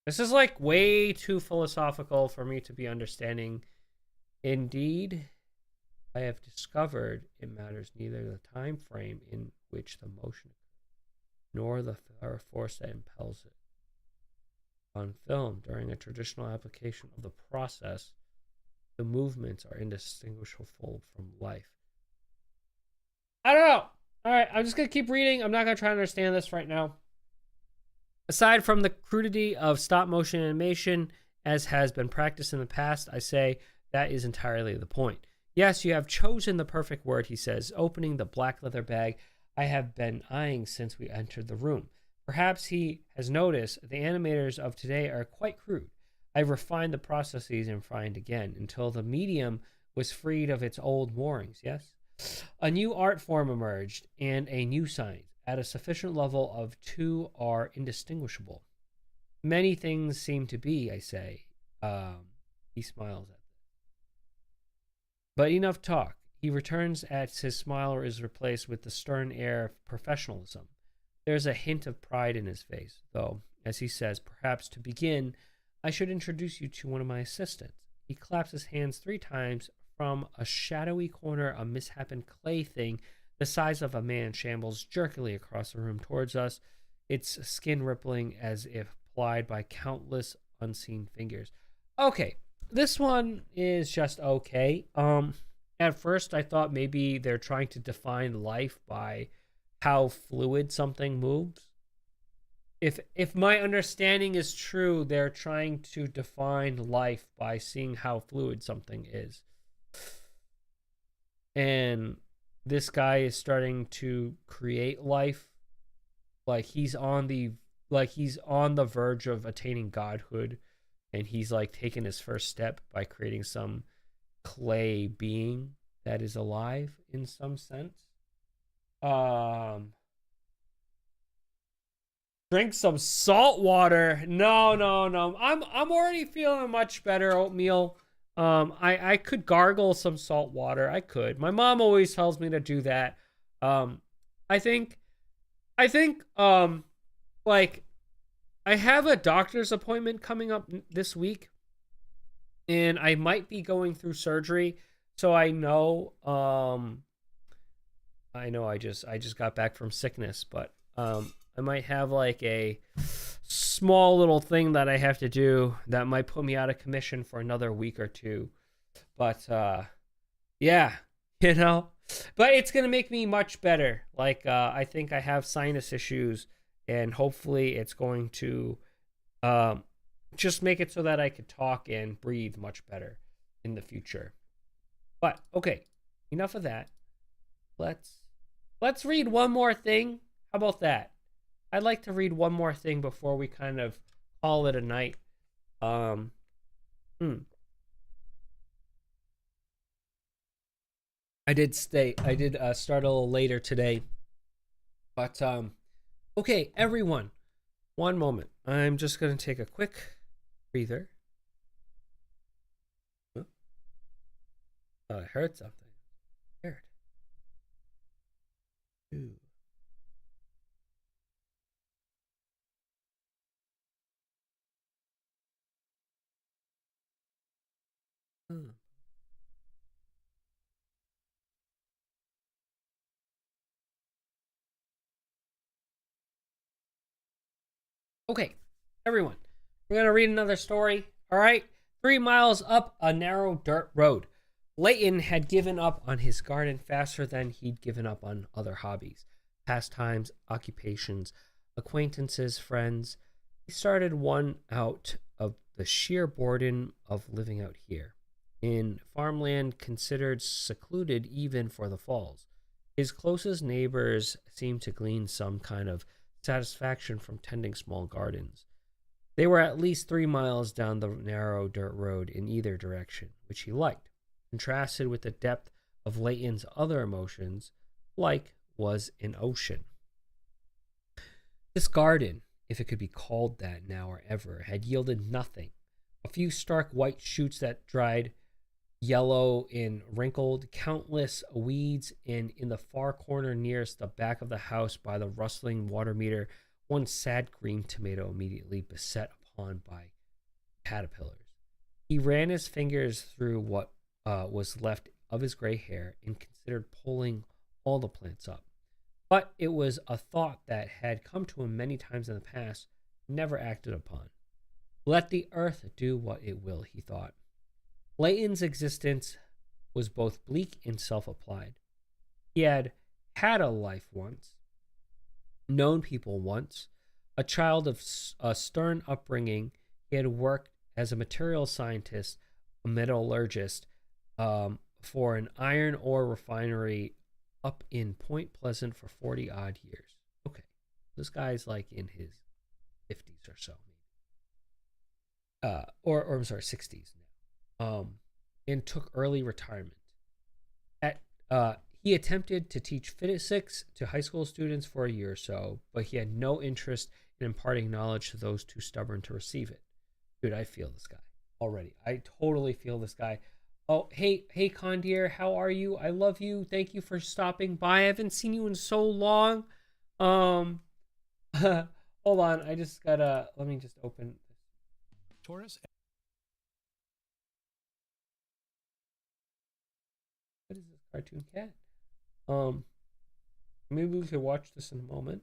This is like way too philosophical for me to be understanding. Indeed, I have discovered it matters neither the time frame in which the motion occurs, nor the force that impels it. On film, during a traditional application of the process, the movements are indistinguishable from life. I don't know. All right, I'm just going to keep reading. I'm not going to try to understand this right now. Aside from the crudity of stop motion animation, as has been practiced in the past, I say that is entirely the point. Yes, you have chosen the perfect word, he says, opening the black leather bag I have been eyeing since we entered the room. Perhaps he has noticed the animators of today are quite crude. I refined the processes and refined again until the medium was freed of its old moorings, yes? A new art form emerged and a new science. At a sufficient level of two are indistinguishable. Many things seem to be, I say. He smiles at this. But enough talk. He returns as his smile is replaced with the stern air of professionalism. There's a hint of pride in his face, though, as he says, perhaps to begin, I should introduce you to one of my assistants. He claps his hands 3 times. From a shadowy corner, a misshapen clay thing the size of a man shambles jerkily across the room towards us, its skin rippling as if plied by countless unseen fingers. Okay, this one is just okay. At first I thought maybe they're trying to define life by how fluid something moves. If my understanding is true, they're trying to define life by seeing how fluid something is. And this guy is starting to create life, like he's on the verge of attaining godhood, and he's like taking his first step by creating some clay being that is alive in some sense. Drink some salt water. No. I'm already feeling much better, oatmeal. I could gargle some salt water. I could. My mom always tells me to do that. I think, like, I have a doctor's appointment coming up this week, and I might be going through surgery. So I know, I just got back from sickness, but, I might have like a small little thing that I have to do that might put me out of commission for another week or two. But yeah, but it's going to make me much better. Like I think I have sinus issues, and hopefully it's going to just make it so that I could talk and breathe much better in the future. But okay, enough of that. Let's read one more thing. How about that? I'd like to read one more thing before we kind of call it a night. I did start a little later today. But okay, everyone. One moment. I'm just going to take a quick breather. Oh, I heard something. Weird. Ooh. Okay, everyone, we're going to read another story. All right, 3 miles up a narrow dirt road. Layton had given up on his garden faster than he'd given up on other hobbies, pastimes, occupations, acquaintances, friends. He started one out of the sheer boredom of living out here, in farmland considered secluded even for the falls. His closest neighbors seemed to glean some kind of satisfaction from tending small gardens. They were at least 3 miles down the narrow dirt road in either direction, which he liked, contrasted with the depth of Layton's other emotions, like was an ocean. This garden, if it could be called that now or ever, had yielded nothing. A few stark white shoots that dried yellow and wrinkled, countless weeds, and in the far corner nearest the back of the house by the rustling water meter, one sad green tomato immediately beset upon by caterpillars. He ran his fingers through what was left of his gray hair and considered pulling all the plants up. But it was a thought that had come to him many times in the past, never acted upon. Let the earth do what it will, he thought. Layton's existence was both bleak and self-applied. He had had a life once, known people once, a child of a stern upbringing. He had worked as a material scientist, a metallurgist, for an iron ore refinery up in Point Pleasant for 40 odd years. Okay, this guy's like in his 50s or so, maybe. Or I'm sorry, 60s now. And took early retirement. He attempted to teach physics to high school students for a year or so, but he had no interest in imparting knowledge to those too stubborn to receive it. Dude, I feel this guy already. I totally feel this guy. Oh, hey, Condier, how are you? I love you. Thank you for stopping by. I haven't seen you in so long. Hold on. I just gotta, let me just open. Taurus. What is this cartoon cat? Maybe we could watch this in a moment.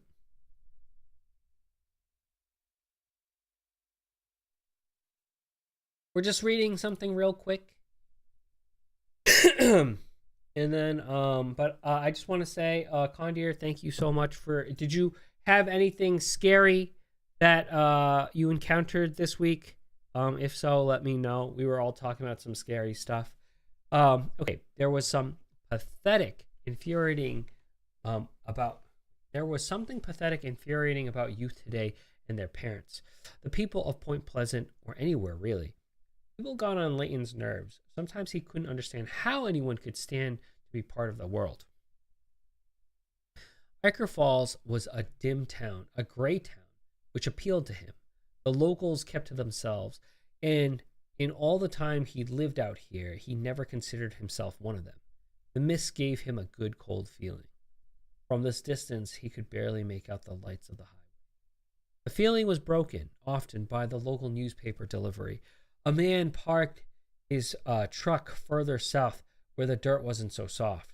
We're just reading something real quick. And then, I just want to say, Condier, thank you so much for, did you have anything scary that you encountered this week? If so, let me know. We were all talking about some scary stuff. Okay, there was some pathetic, infuriating, there was something pathetic, infuriating about youth today and their parents. The people of Point Pleasant, or anywhere really. People got on Layton's nerves. Sometimes he couldn't understand how anyone could stand to be part of the world. Iker Falls was a dim town, a gray town, which appealed to him. The locals kept to themselves, and in all the time he lived out here, he never considered himself one of them. The mist gave him a good cold feeling. From this distance, he could barely make out the lights of the highway. The feeling was broken, often by the local newspaper delivery. A man parked his truck further south where the dirt wasn't so soft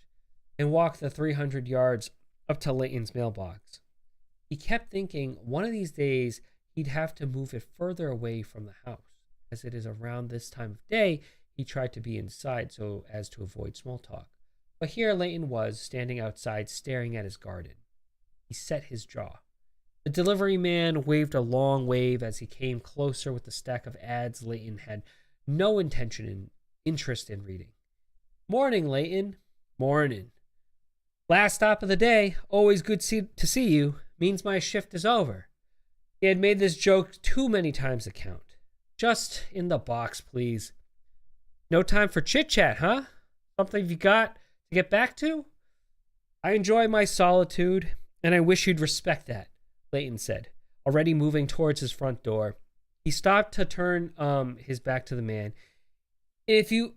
and walked the 300 yards up to Layton's mailbox. He kept thinking one of these days he'd have to move it further away from the house. As it is around this time of day, he tried to be inside so as to avoid small talk. But here Layton was, standing outside, staring at his garden. He set his jaw. The delivery man waved a long wave as he came closer with the stack of ads Layton had no interest in reading. Morning, Layton. Morning. Last stop of the day. Always good to see you. Means my shift is over. He had made this joke too many times to count. Just in the box, please. No time for chit-chat, huh? Something you got to get back to? I enjoy my solitude, and I wish you'd respect that, Layton said, already moving towards his front door. He stopped to turn his back to the man. If you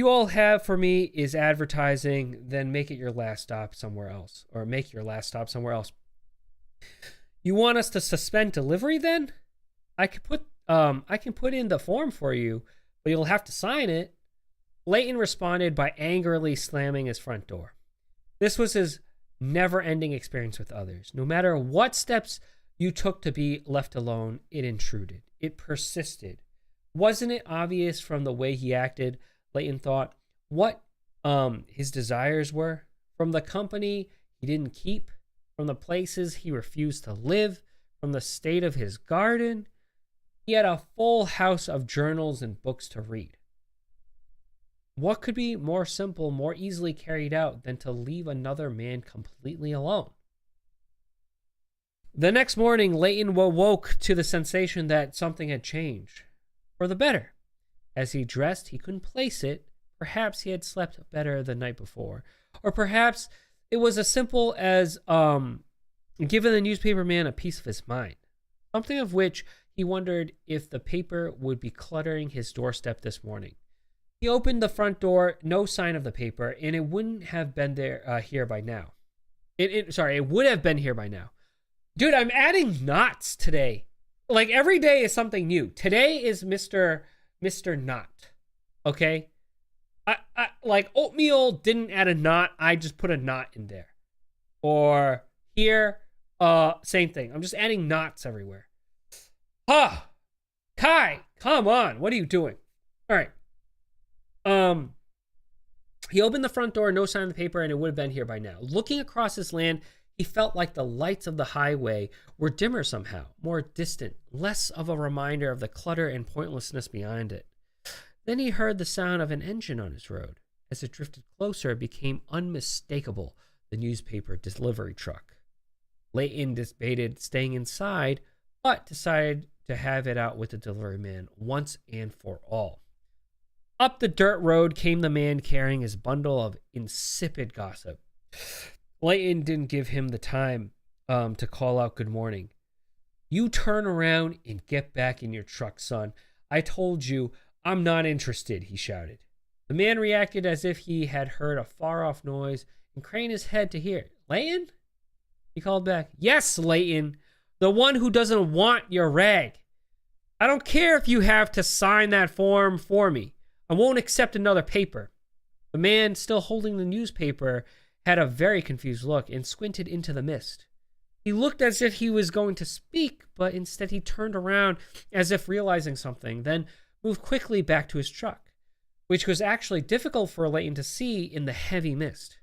all have for me is advertising, then make it your last stop somewhere else, or make your last stop somewhere else. You want us to suspend delivery then? I can put in the form for you, but you'll have to sign it. Layton responded by angrily slamming his front door. This was his never-ending experience with others. No matter what steps you took to be left alone, it intruded. It persisted. Wasn't it obvious from the way he acted, Layton thought, what his desires were? From the company he didn't keep, from the places he refused to live, from the state of his garden. He had a full house of journals and books to read. What could be more simple, more easily carried out than to leave another man completely alone? The next morning, Layton awoke to the sensation that something had changed for the better. As he dressed, he couldn't place it. Perhaps he had slept better the night before. Or perhaps it was as simple as giving the newspaper man a piece of his mind. Something of which he wondered if the paper would be cluttering his doorstep this morning. He opened the front door, no sign of the paper, and it wouldn't have been here by now. It would have been here by now. Dude, I'm adding knots today. Like every day is something new. Today is Mr. Knot. Okay? I like oatmeal didn't add a knot. I just put a knot in there. Or here, same thing. I'm just adding knots everywhere. Kai, come on. What are you doing? All right. He opened the front door, no sign of the paper, and it would have been here by now. Looking across his land, he felt like the lights of the highway were dimmer somehow, more distant, less of a reminder of the clutter and pointlessness behind it. Then he heard the sound of an engine on his road. As it drifted closer, it became unmistakable, the newspaper delivery truck. Layton debated staying inside, but decided to have it out with the delivery man once and for all. Up the dirt road came the man carrying his bundle of insipid gossip. Layton didn't give him the time to call out good morning. You turn around and get back in your truck, son. I told you I'm not interested, he shouted. The man reacted as if he had heard a far-off noise and craned his head to hear it. Layton? He called back. Yes, Layton. The one who doesn't want your rag. I don't care if you have to sign that form for me. I won't accept another paper. The man, still holding the newspaper, had a very confused look and squinted into the mist. He looked as if he was going to speak, but instead he turned around as if realizing something, then moved quickly back to his truck, which was actually difficult for Layton to see in the heavy mist.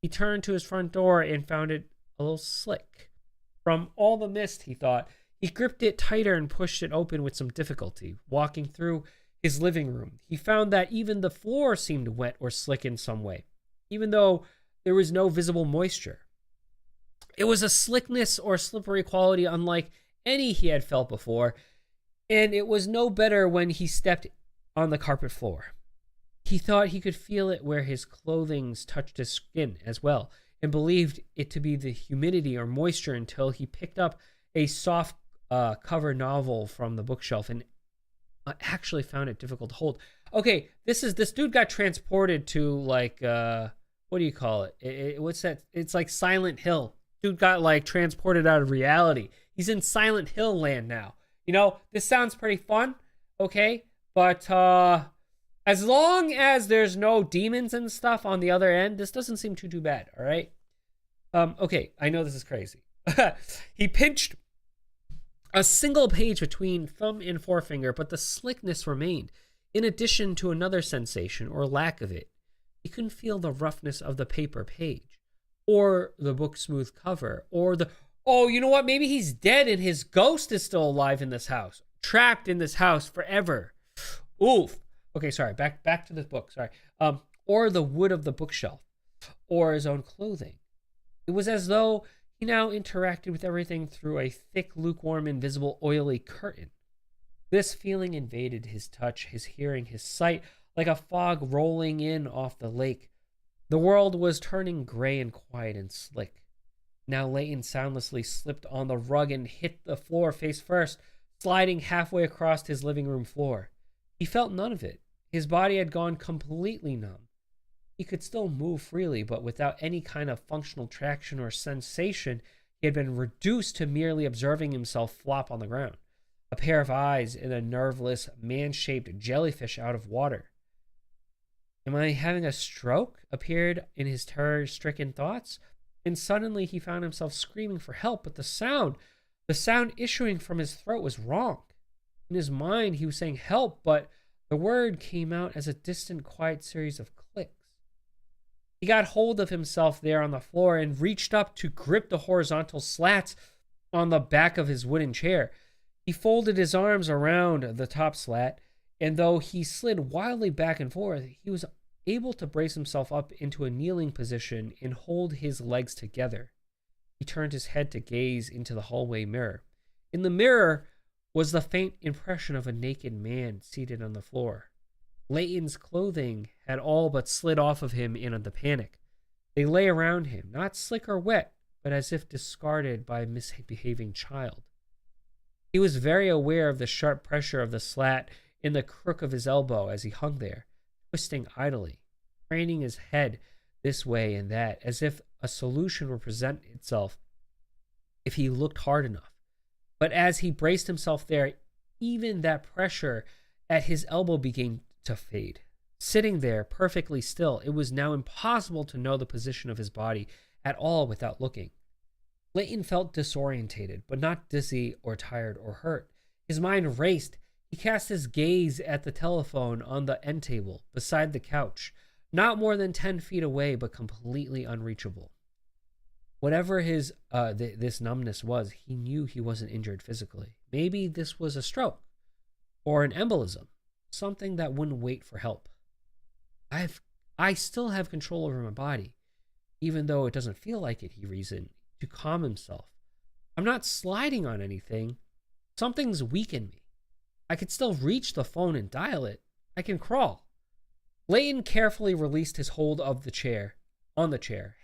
He turned to his front door and found it a little slick. From all the mist, he thought, he gripped it tighter and pushed it open with some difficulty. Walking through his living room, he found that even the floor seemed wet or slick in some way, even though there was no visible moisture. It was a slickness or slippery quality unlike any he had felt before, and it was no better when he stepped on the carpet floor. He thought he could feel it where his clothing touched his skin as well, and believed it to be the humidity or moisture until he picked up a soft cover novel from the bookshelf and actually found it difficult to hold. Okay, this dude got transported to like what do you call it? What's that? It's like Silent Hill. Dude got like transported out of reality. He's in Silent Hill land now. You know, this sounds pretty fun, okay? But as long as there's no demons and stuff on the other end, this doesn't seem too bad, all right? Okay, I know this is crazy. He pinched a single page between thumb and forefinger, but the slickness remained, in addition to another sensation, or lack of it. He couldn't feel the roughness of the paper page, or the book's smooth cover, or the... Oh, you know what? Maybe he's dead and his ghost is still alive in this house. Trapped in this house forever. Oof. Okay, sorry. Back to the book. Sorry. Or the wood of the bookshelf. Or his own clothing. It was as though he now interacted with everything through a thick, lukewarm, invisible, oily curtain. This feeling invaded his touch, his hearing, his sight, like a fog rolling in off the lake. The world was turning gray and quiet and slick. Now Layton soundlessly slipped on the rug and hit the floor face first, sliding halfway across his living room floor. He felt none of it. His body had gone completely numb. He could still move freely, but without any kind of functional traction or sensation, he had been reduced to merely observing himself flop on the ground, a pair of eyes in a nerveless, man-shaped jellyfish out of water. Am I having a stroke? Appeared in his terror-stricken thoughts. And suddenly he found himself screaming for help, but the sound issuing from his throat was wrong. In his mind, he was saying help, but the word came out as a distant, quiet series of clicks. He got hold of himself there on the floor and reached up to grip the horizontal slats on the back of his wooden chair. He folded his arms around the top slat, and though he slid wildly back and forth, he was able to brace himself up into a kneeling position and hold his legs together. He turned his head to gaze into the hallway mirror. In the mirror was the faint impression of a naked man seated on the floor. Layton's clothing had all but slid off of him in the panic. They lay around him, not slick or wet, but as if discarded by a misbehaving child. He was very aware of the sharp pressure of the slat in the crook of his elbow as he hung there, twisting idly, craning his head this way and that, as if a solution would present itself if he looked hard enough. But as he braced himself there, even that pressure at his elbow began to fade. Sitting there perfectly still, it was now impossible to know the position of his body at all without looking. Layton felt disorientated, but not dizzy or tired or hurt. His mind raced. He cast his gaze at the telephone on the end table beside the couch, not more than 10 feet away, but completely unreachable. Whatever his this numbness was, he knew he wasn't injured physically. Maybe this was a stroke or an embolism, something that wouldn't wait for help. I still have control over my body, even though it doesn't feel like it, he reasoned, to calm himself. I'm not sliding on anything. Something's weakened me. I could still reach the phone and dial it. I can crawl. Layton carefully released his hold of the chair,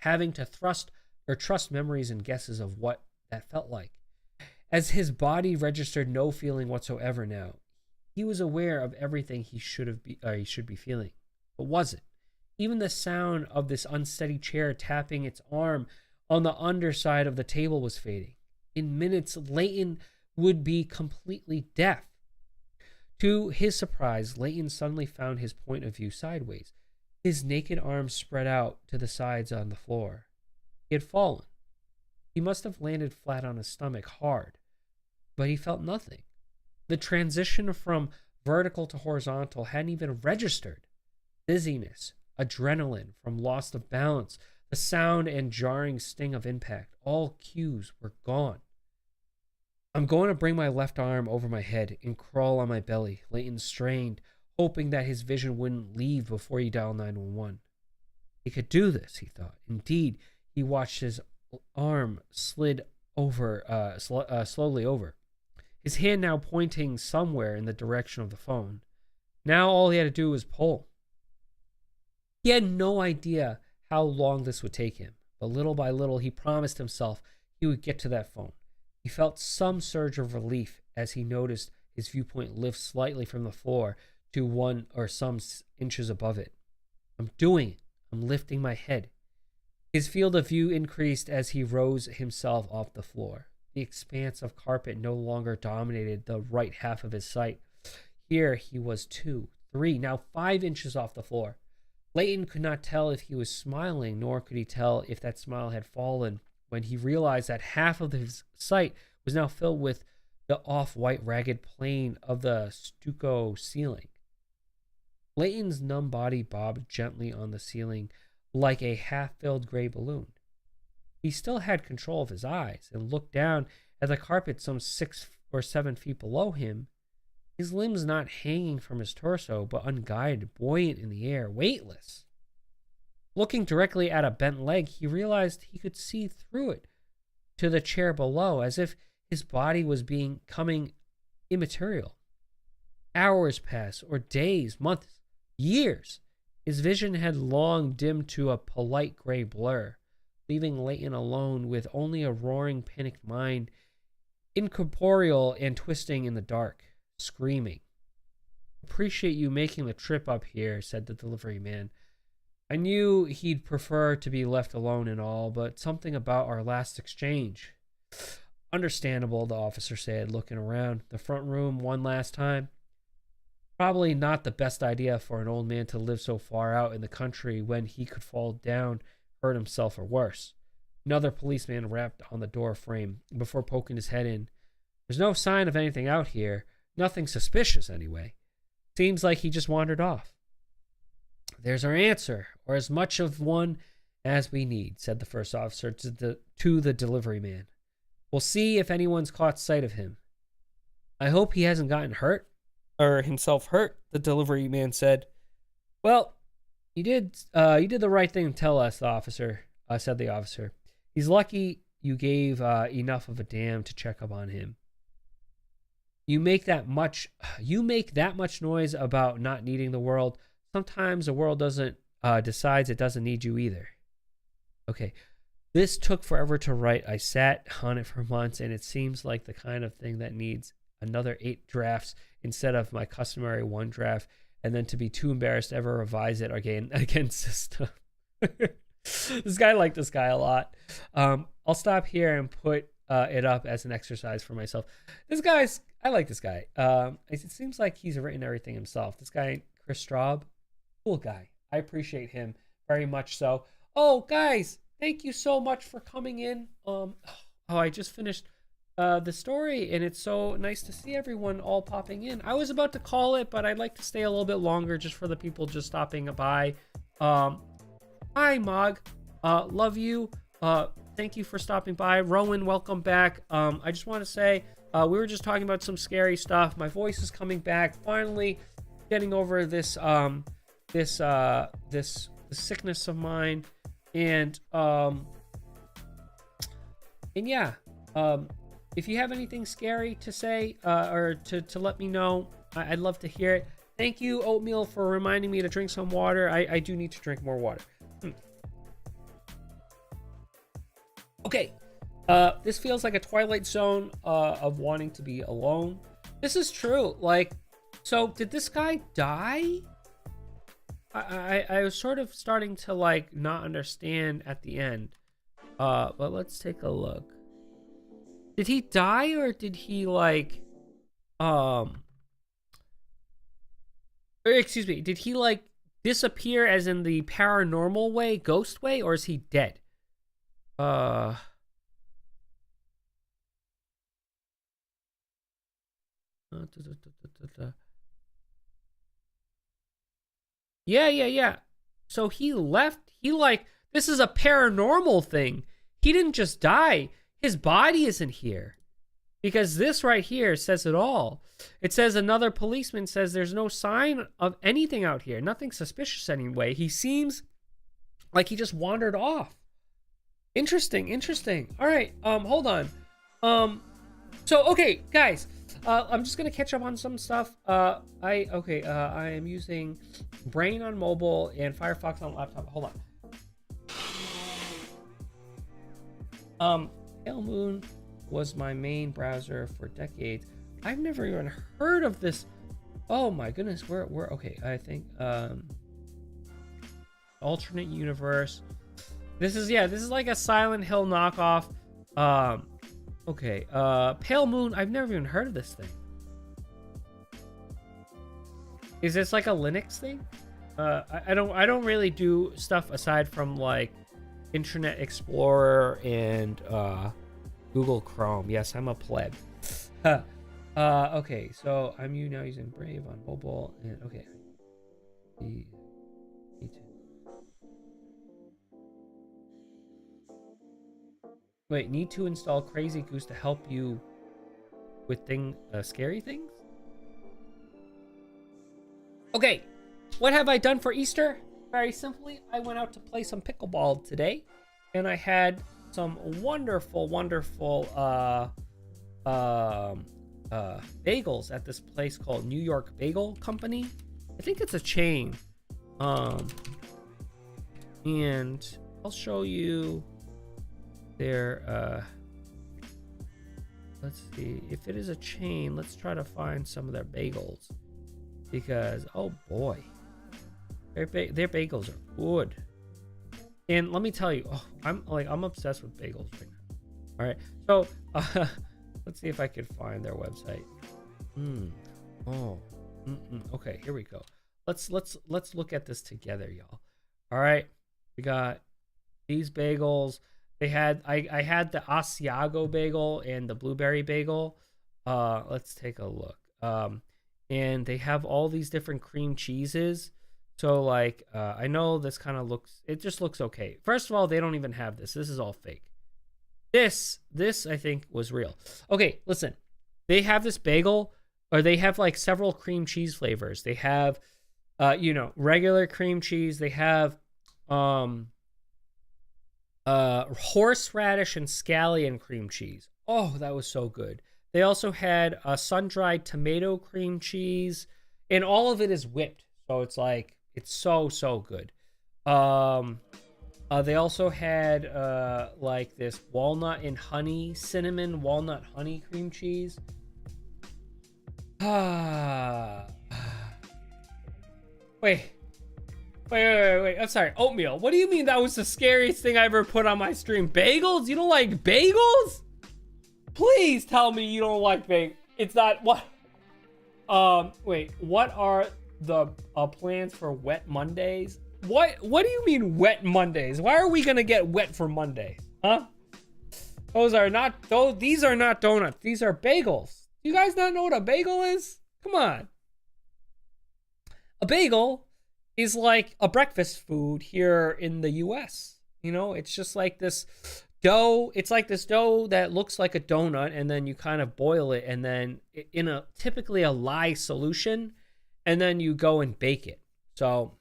having to trust memories and guesses of what that felt like. As his body registered no feeling whatsoever now, he was aware of everything he should be feeling. But was it? Even the sound of this unsteady chair tapping its arm on the underside of the table was fading. In minutes, Layton would be completely deaf. To his surprise, Layton suddenly found his point of view sideways, his naked arms spread out to the sides on the floor. He had fallen. He must have landed flat on his stomach hard, but he felt nothing. The transition from vertical to horizontal hadn't even registered. Dizziness, adrenaline from loss of balance, the sound and jarring sting of impact, all cues were gone. I'm going to bring my left arm over my head and crawl on my belly, Layton strained, hoping that his vision wouldn't leave before he dialed 911. He could do this, he thought. Indeed, he watched his arm slowly over, his hand now pointing somewhere in the direction of the phone. Now all he had to do was pull. He had no idea how long this would take him, but little by little he promised himself he would get to that phone. He felt some surge of relief as he noticed his viewpoint lift slightly from the floor to 1 or some inches above it. I'm doing it. I'm lifting my head. His field of view increased as he rose himself off the floor. The expanse of carpet no longer dominated the right half of his sight. Here he was 2, 3, now 5 inches off the floor. Layton could not tell if he was smiling, nor could he tell if that smile had fallen when he realized that half of his sight was now filled with the off-white ragged plane of the stucco ceiling. Layton's numb body bobbed gently on the ceiling like a half-filled gray balloon. He still had control of his eyes and looked down at the carpet some 6 or 7 feet below him, his limbs not hanging from his torso, but unguided, buoyant in the air, weightless. Looking directly at a bent leg, he realized he could see through it to the chair below, as if his body was becoming immaterial. Hours passed, or days, months, years. His vision had long dimmed to a polite gray blur, leaving Layton alone with only a roaring, panicked mind, incorporeal and twisting in the dark, screaming. "Appreciate you making the trip up here," said the delivery man. "I knew he'd prefer to be left alone and all, but something about our last exchange." "Understandable," the officer said, looking around the front room one last time. Probably not the best idea for an old man to live so far out in the country when he could fall down, hurt himself, or worse. Another policeman rapped on the door frame before poking his head in. "There's no sign of anything out here. Nothing suspicious, anyway. Seems like he just wandered off." "There's our answer, or as much of one as we need," said the first officer to the delivery man. "We'll see if anyone's caught sight of him." "I hope he hasn't gotten hurt, or himself hurt," the delivery man said. "Well, you did the right thing to tell us," said the officer. "He's lucky you gave enough of a damn to check up on him. You make that much noise about not needing the world. Sometimes the world decides it doesn't need you either. Okay. This took forever to write. I sat on it for months, and it seems like the kind of thing that needs another 8 drafts instead of my customary 1 draft, and then to be too embarrassed to ever revise it again system. This guy liked this guy a lot. I'll stop here and put it up as an exercise for myself. I like this guy. It seems like he's written everything himself. This guy, Chris Straub, cool guy. I appreciate him very much so. Oh, guys, thank you so much for coming in. I just finished the story, and it's so nice to see everyone all popping in. I was about to call it, but I'd like to stay a little bit longer just for the people just stopping by. Hi, Mog. Love you. Thank you for stopping by. Rowan, welcome back. I just want to say, we were just talking about some scary stuff. My voice is coming back. Finally getting over this sickness of mine. And yeah, if you have anything scary to say, or to let me know, I'd love to hear it. Thank you, Oatmeal, for reminding me to drink some water. I do need to drink more water. Okay, this feels like a Twilight Zone of wanting to be alone. This is true. Like, so did this guy die? I was sort of starting to like not understand at the end. But let's take a look. Did he die, or did he like or excuse me, did he like disappear as in the paranormal way, ghost way, or is he dead? Yeah. So he left. This is a paranormal thing. He didn't just die. His body isn't here. Because this right here says it all. It says another policeman says there's no sign of anything out here. Nothing suspicious anyway. He seems like he just wandered off. Interesting. All right, hold on. Okay, guys, I'm just gonna catch up on some stuff. I am using Brain on mobile and Firefox on laptop. Hold on. Pale Moon was my main browser for decades. I've never even heard of this. Oh my goodness, we're okay. I think alternate universe. This is like a Silent Hill knockoff. Okay, Pale Moon. I've never even heard of this thing. Is this like a Linux thing? I don't really do stuff aside from like Internet Explorer and Google Chrome. Yes, I'm a pleb. Okay, so I'm now using Brave on mobile, and okay. Me too. Wait, need to install Crazy Goose to help you with scary things? Okay, what have I done for Easter? Very simply, I went out to play some pickleball today, and I had some wonderful bagels at this place called New York Bagel Company. I think it's a chain. And I'll show you their let's see if it is a chain. Let's try to find some of their bagels, because oh boy, their bagels are good. And let me tell you, I'm obsessed with bagels right now. All right, so let's see if I could find their website. Okay, here we go. Let's look at this together, y'all. All right, we got these bagels. They had I had the Asiago bagel and the blueberry bagel. Let's take a look. And they have all these different cream cheeses. So like I know this kind of just looks okay. First of all, they don't even have this. This is all fake. This I think was real. Okay, listen. They have this bagel, or they have like several cream cheese flavors. They have regular cream cheese. They have horseradish and scallion cream cheese. Oh, that was so good. They also had sun-dried tomato cream cheese, and all of it is whipped. So it's like, it's so good. They also had like this walnut and honey, cinnamon walnut honey cream cheese. Wait. I'm sorry. Oatmeal. What do you mean that was the scariest thing I ever put on my stream? Bagels? You don't like bagels? Please tell me you don't like bagels. It's not what? Wait. What are the plans for wet Mondays? What do you mean wet Mondays? Why are we gonna get wet for Mondays? Huh? These are not donuts. These are bagels. You guys not know what a bagel is? Come on. A bagel is like a breakfast food here in the US. You know, it's just like this dough. It's like this dough that looks like a donut, and then you kind of boil it, and then in a typically a lye solution, and then you go and bake it. So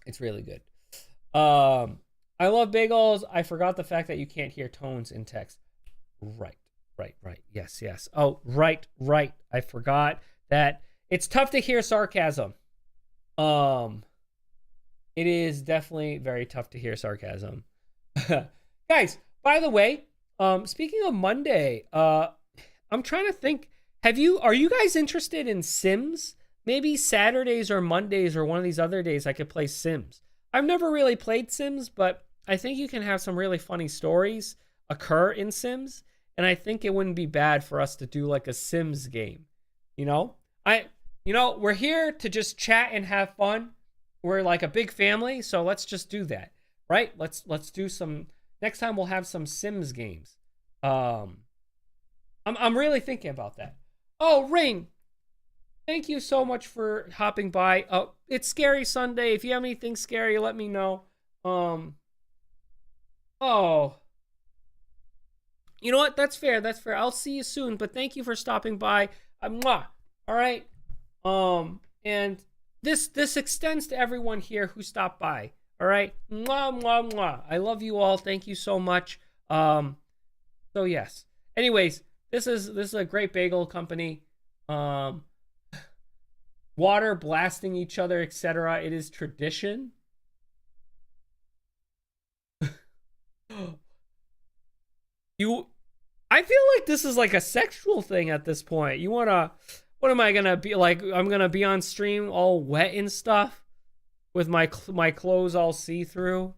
it's really good. I love bagels. I forgot the fact that you can't hear tones in text. Right. Yes. Oh, right. I forgot that it's tough to hear sarcasm. It is definitely very tough to hear sarcasm. Guys, by the way, speaking of Monday, I'm trying to think, are you guys interested in Sims? Maybe Saturdays or Mondays or one of these other days I could play Sims. I've never really played Sims, but I think you can have some really funny stories occur in Sims, and I think it wouldn't be bad for us to do like a Sims game. You know, we're here to just chat and have fun. We're like a big family, so let's just do that, right? Let's do some. Next time we'll have some Sims games. I'm really thinking about that. Oh, Rain, thank you so much for hopping by. It's Scary Sunday. If you have anything scary, let me know. Oh, you know what? That's fair. I'll see you soon. But thank you for stopping by. Mwah. All right. And this extends to everyone here who stopped by. All right. Mwah. I love you all. Thank you so much. So yes. Anyways, this is a great bagel company. Water blasting each other, etc. It is tradition. I feel like this is like a sexual thing at this point. What am I gonna be like? I'm gonna be on stream all wet and stuff with my clothes all see-through.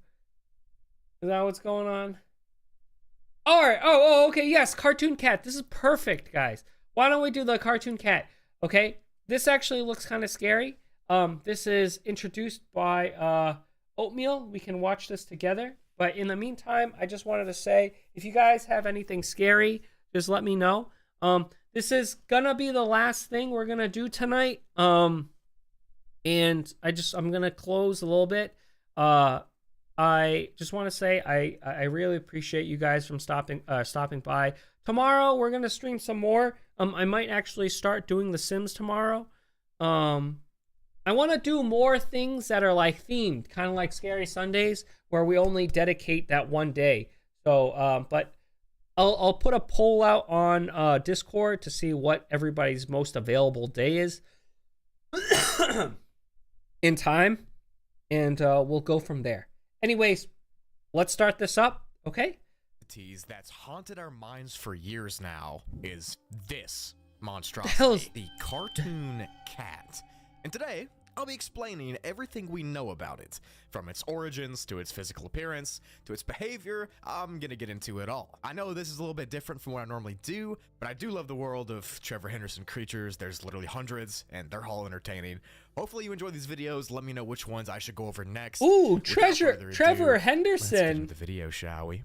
Is that what's going on? All right. Oh, okay. Yes, cartoon cat. This is perfect, guys. Why don't we do the cartoon cat? Okay. This actually looks kind of scary. This is introduced by Oatmeal. We can watch this together. But in the meantime, I just wanted to say, if you guys have anything scary, just let me know. This is gonna be the last thing we're gonna do tonight. And I'm gonna close a little bit. I just want to say I really appreciate you guys from stopping by. Tomorrow we're gonna stream some more. I might actually start doing The Sims tomorrow. I want to do more things that are like themed, kind of like Scary Sundays, where we only dedicate that one day. So, but I'll put a poll out on Discord to see what everybody's most available day is in time, and we'll go from there. Anyways, let's start this up, okay? That's haunted our minds for years now is this monstrosity, the cartoon cat. And today, I'll be explaining everything we know about it, from its origins to its physical appearance to its behavior. I'm gonna get into it all. I know this is a little bit different from what I normally do, but I do love the world of Trevor Henderson creatures. There's literally hundreds, and they're all entertaining. Hopefully you enjoy these videos. Let me know which ones I should go over next. Ooh, Trevor Henderson. Let's get into the video, shall we?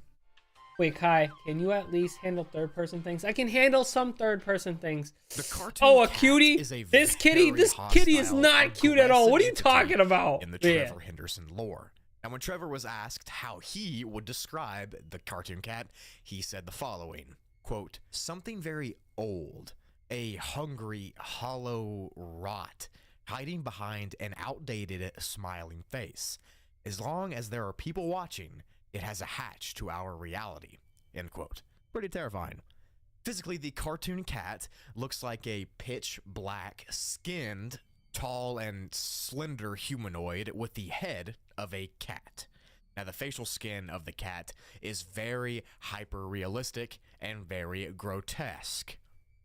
Wait, Kai, can you at least handle third-person things? I can handle some third-person things. The cartoon a cutie? This kitty is not cute at all. What are you talking about? In the Trevor Henderson lore. And when Trevor was asked how he would describe the cartoon cat, he said the following, quote, "Something very old, a hungry, hollow rot, hiding behind an outdated, smiling face. As long as there are people watching, it has a hatch to our reality, end quote. Pretty terrifying. Physically, the cartoon cat looks like a pitch black, skinned, tall and slender humanoid with the head of a cat. Now, the facial skin of the cat is very hyper-realistic and very grotesque.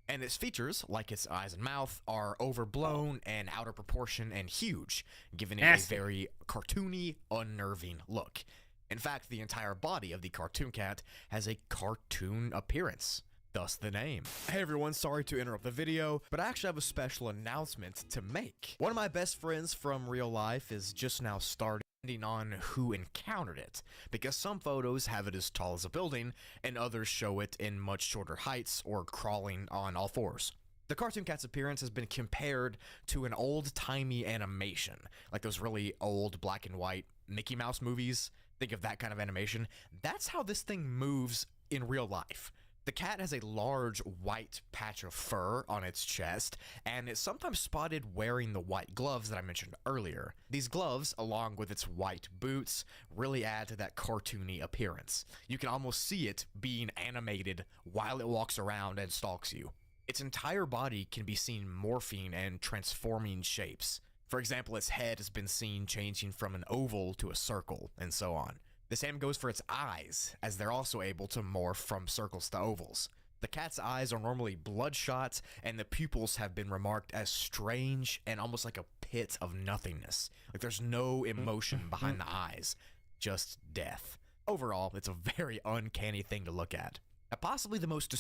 And its features, like its eyes and mouth, are overblown and out of proportion and huge, giving it a very cartoony, unnerving look. In fact, the entire body of the cartoon cat has a cartoon appearance. Thus the name. Hey everyone, sorry to interrupt the video, but I actually have a special announcement to make. One of my best friends from real life is just now starting on who encountered it, because some photos have it as tall as a building, and others show it in much shorter heights or crawling on all fours. The cartoon cat's appearance has been compared to an old-timey animation, like those really old black and white Mickey Mouse movies. Think of that kind of animation. That's how this thing moves in real life. The cat has a large white patch of fur on its chest, and is sometimes spotted wearing the white gloves that I mentioned earlier. These gloves, along with its white boots, really add to that cartoony appearance. You can almost see it being animated while it walks around and stalks you. Its entire body can be seen morphing and transforming shapes. For example, its head has been seen changing from an oval to a circle, and so on. The same goes for its eyes, as they're also able to morph from circles to ovals. The cat's eyes are normally bloodshot, and the pupils have been remarked as strange and almost like a pit of nothingness. Like there's no emotion behind the eyes, just death. Overall, it's a very uncanny thing to look at. Possibly the most...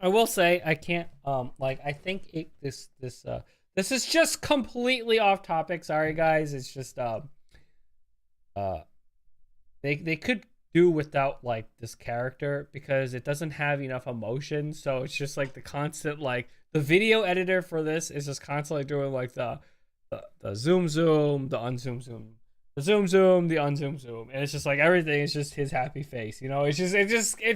I will say, I can't, I think this is just completely off topic. Sorry, guys. It's just, They could do without like this character because it doesn't have enough emotion. So it's just like the constant the video editor for this is just constantly doing like the zoom, the unzoom, the zoom, the unzoom, and it's just like everything is just his happy face. You know, it's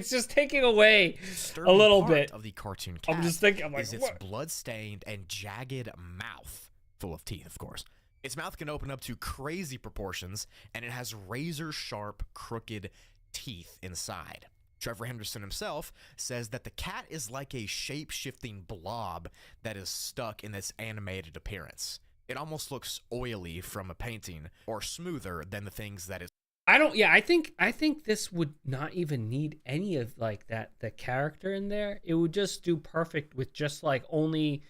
just taking away a little bit of the cartoon cat. I'm just thinking, I'm like, is its blood-stained and jagged mouth, full of teeth, of course. Its mouth can open up to crazy proportions, and it has razor-sharp, crooked teeth inside. Trevor Henderson himself says that the cat is like a shape-shifting blob that is stuck in its animated appearance. It almost looks oily from a painting, or smoother than the things that it... I think this would not even need any of like the character in there. It would just do perfect with just like only...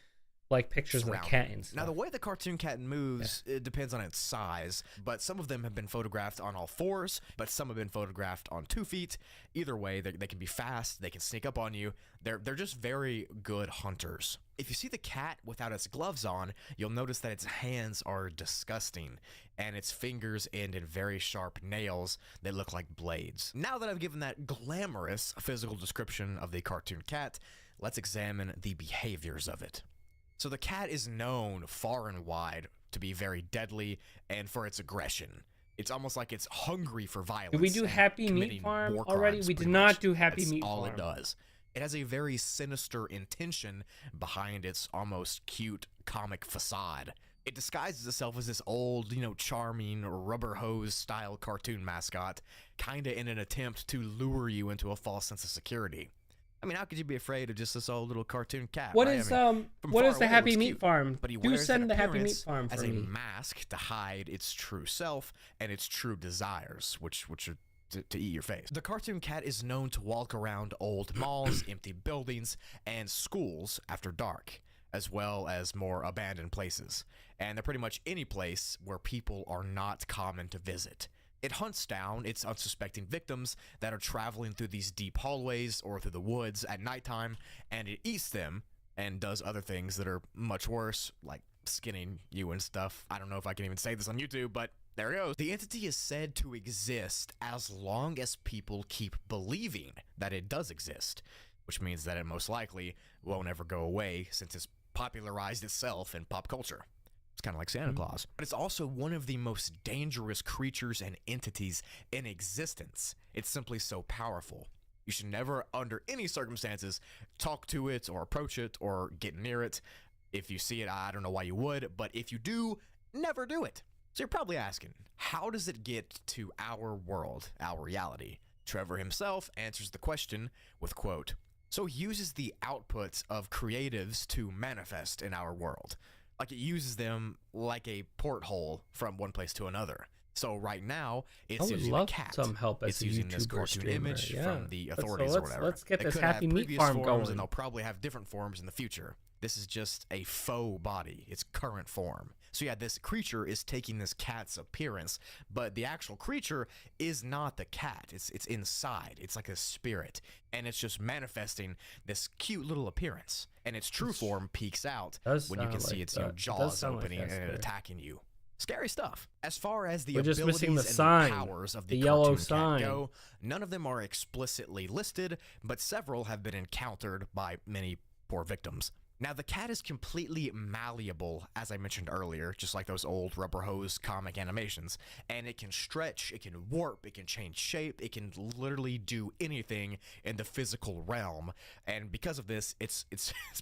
like pictures of the cat and stuff. Now, the way the cartoon cat moves, it depends on its size, but some of them have been photographed on all fours, but some have been photographed on 2 feet. Either way, they can be fast, they can sneak up on you. They're just very good hunters. If you see the cat without its gloves on, you'll notice that its hands are disgusting, and its fingers end in very sharp nails that look like blades. Now that I've given that glamorous physical description of the cartoon cat, let's examine the behaviors of it. So the cat is known far and wide to be very deadly and for its aggression. It's almost like it's hungry for violence. Did we do Happy Meat Farm already? We did not do Happy Meat Farm. All it does. It has a very sinister intention behind its almost cute comic facade. It disguises itself as this old, charming rubber hose style cartoon mascot, kinda in an attempt to lure you into a false sense of security. I mean, how could you be afraid of just this old little cartoon cat? What right? is what is the Happy Meat Farm? But he Do wears send that the Happy Meat appearance Farm as for a me. mask to hide its true self and its true desires, which are to eat your face. The cartoon cat is known to walk around old malls, empty buildings, and schools after dark, as well as more abandoned places. And they're pretty much any place where people are not common to visit. It hunts down its unsuspecting victims that are traveling through these deep hallways or through the woods at nighttime, and it eats them and does other things that are much worse, like skinning you and stuff. I don't know if I can even say this on YouTube, but there it goes. The entity is said to exist as long as people keep believing that it does exist, which means that it most likely won't ever go away since it's popularized itself in pop culture. It's kind of like Santa Claus. But it's also one of the most dangerous creatures and entities in existence. It's simply so powerful. You should never, under any circumstances, talk to it or approach it or get near it. If you see it, I don't know why you would, but if you do, never do it. So you're probably asking, how does it get to our world, our reality? Trevor himself answers the question with, quote, "So it uses the outputs of creatives to manifest in our world. Like it uses them like a porthole from one place to another. So right now, it's using a cat. Some help as it's a using this YouTuber cartoon streamer. image Yeah. from the authorities So or whatever. let's get It this could Happy have Meat previous Farm forms, going. and they'll probably have different forms in the future. This is just a faux body, its current form. So yeah, this creature is taking this cat's appearance, but the actual creature is not the cat. It's inside. It's like a spirit, and it's just manifesting this cute little appearance. And its true form peeks out when you can see its jaws opening and attacking you. Scary stuff. As far as the We're just abilities missing the and sign, powers of the the yellow cartoon sign. cat go, none of them are explicitly listed, but several have been encountered by many poor victims. Now, the cat is completely malleable, as I mentioned earlier, just like those old Rubber Hose comic animations. And it can stretch, it can warp, it can change shape, it can literally do anything in the physical realm. And because of this, it's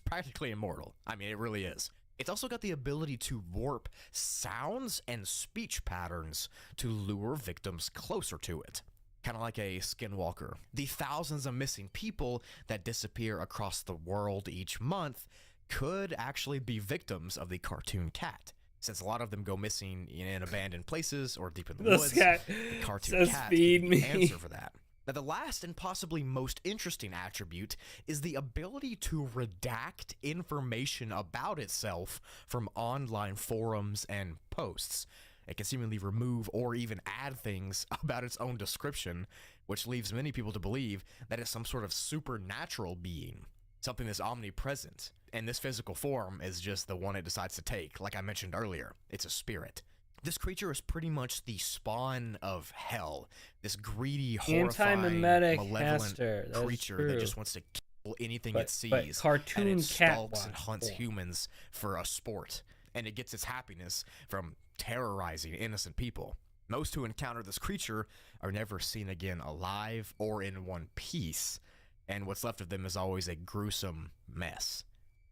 practically immortal. I mean, it really is. It's also got the ability to warp sounds and speech patterns to lure victims closer to it. Kind of like a skinwalker. The thousands of missing people that disappear across the world each month could actually be victims of the cartoon cat. Since a lot of them go missing in abandoned places or deep in the woods, the cartoon cat could be the answer for that. Now, the last and possibly most interesting attribute is the ability to redact information about itself from online forums and posts. It can seemingly remove or even add things about its own description, which leaves many people to believe that it's some sort of supernatural being, something that's omnipresent. And this physical form is just the one it decides to take. Like I mentioned earlier, it's a spirit. This creature is pretty much the spawn of hell. This greedy, horrifying, malevolent creature that just wants to kill anything it sees. But cartoon and it cat stalks and hunts humans for a sport. And it gets its happiness from terrorizing innocent people. Most who encounter this creature are never seen again alive or in one piece. And what's left of them is always a gruesome mess.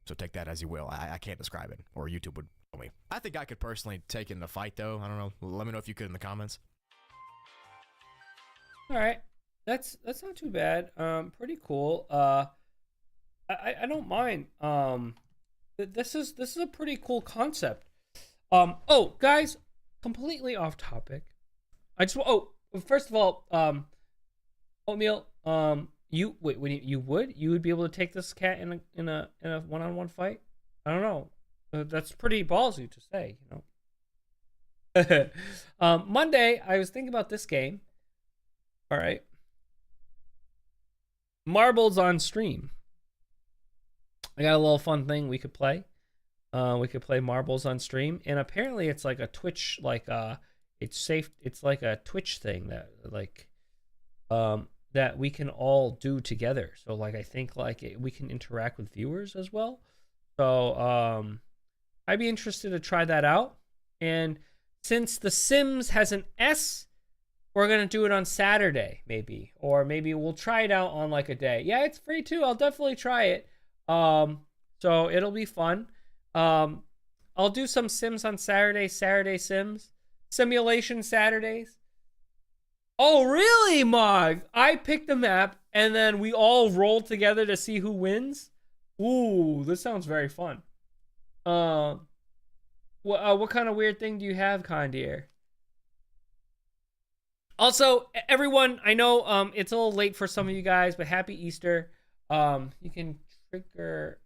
So take that as you will. I can't describe it, or YouTube would tell me. I think I could personally take it in a fight, though. I don't know. Let me know if you could in the comments. All right, that's not too bad. Pretty cool. I don't mind. This is a pretty cool concept. Oh, guys, completely off topic. First of all, Oatmeal, you would be able to take this cat in a one-on-one fight? I don't know. That's pretty ballsy to say, you know. Monday, I was thinking about this game. All right, Marbles on stream. I got a little fun thing we could play. We could play Marbles on stream, and apparently it's like a Twitch, it's safe. It's like a Twitch thing that that we can all do together. So I think we can interact with viewers as well. So I'd be interested to try that out. And since The Sims has an S, we're gonna do it on Saturday, maybe, or maybe we'll try it out on a day. Yeah, it's free too. I'll definitely try it. So it'll be fun. I'll do some Sims on Saturday Sims. Simulation Saturdays. Oh, really, Mog? I picked the map, and then we all roll together to see who wins? Ooh, this sounds very fun. What kind of weird thing do you have, Condier? Also, everyone, I know it's a little late for some of you guys, but happy Easter. You can trigger...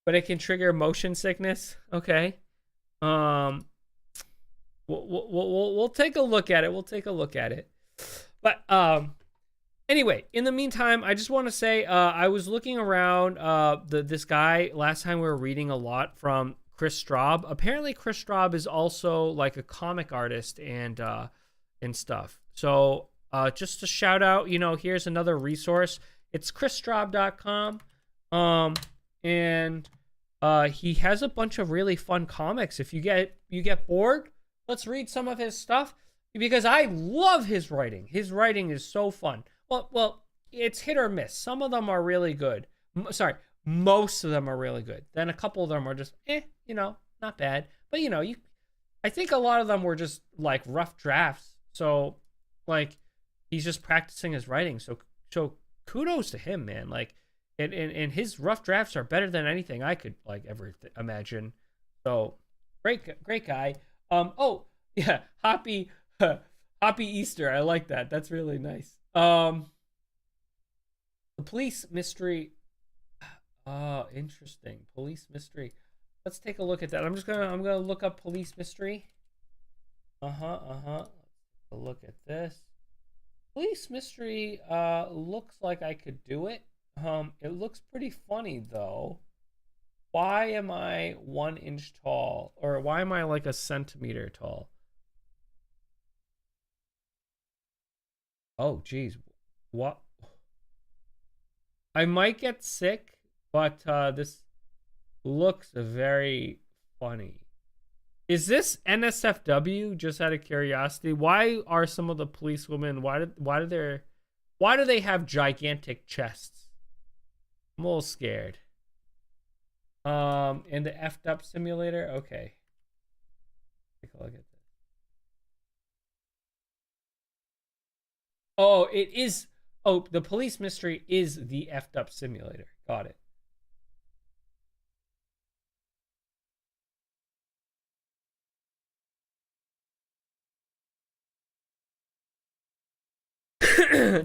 But it can trigger motion sickness. Okay. We'll take a look at it. We'll take a look at it. But anyway, in the meantime, I just want to say I was looking around this guy last time. We were reading a lot from Chris Straub. Apparently, Chris Straub is also like a comic artist and stuff. So just a shout out. Here's another resource. It's chrisstraub.com. And he has a bunch of really fun comics. If you get bored, let's read some of his stuff, because I love his writing. His writing is so fun. Well, it's hit or miss. Some of them are really good. Most of them are really good. Then a couple of them are just, not bad. But you know, I think a lot of them were just like rough drafts. So like he's just practicing his writing. So kudos to him, man. Like and his rough drafts are better than anything I could like ever imagine. So great guy. Oh yeah, happy Easter. I like that. That's really nice. The police mystery. Oh, interesting. Police mystery. Let's take a look at that. I'm gonna look up police mystery. Let's take a look at this. Police mystery looks like I could do it. It looks pretty funny though. Why am I 1 inch tall? Or why am I like a centimeter tall? Oh geez. What? I might get sick, but this looks very funny. Is this NSFW? Just out of curiosity, why are some of the policewomen? Why do they have gigantic chests? I'm a little scared. In the effed up simulator. Okay. Take a look at this. Oh, it is. Oh, the police mystery is the effed up simulator. Got it.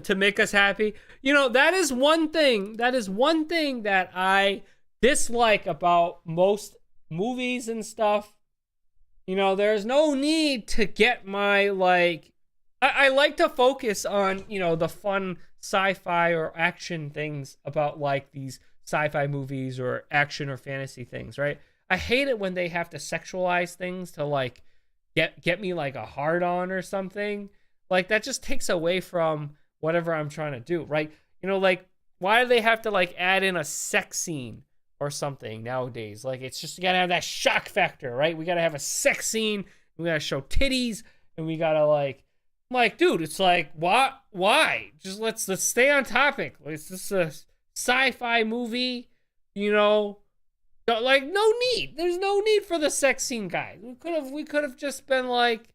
To make us happy. You know, that is one thing that I dislike about most movies and stuff. You know, there's no need to get my like I like to focus on, you know, the fun sci-fi or action things about like these sci-fi movies or action or fantasy things, right? I hate it when they have to sexualize things to like get me like a hard on or something. Like that just takes away from whatever I'm trying to do, right? You know, like why do they have to like add in a sex scene or something nowadays? Like it's just, you gotta have that shock factor, right? We gotta have a sex scene, we gotta show titties, and we gotta like, I'm like, dude, it's like, what? Why? Just let's stay on topic. It's just a sci-fi movie, you know. Like no need. There's no need for the sex scene, guys. We could have just been like,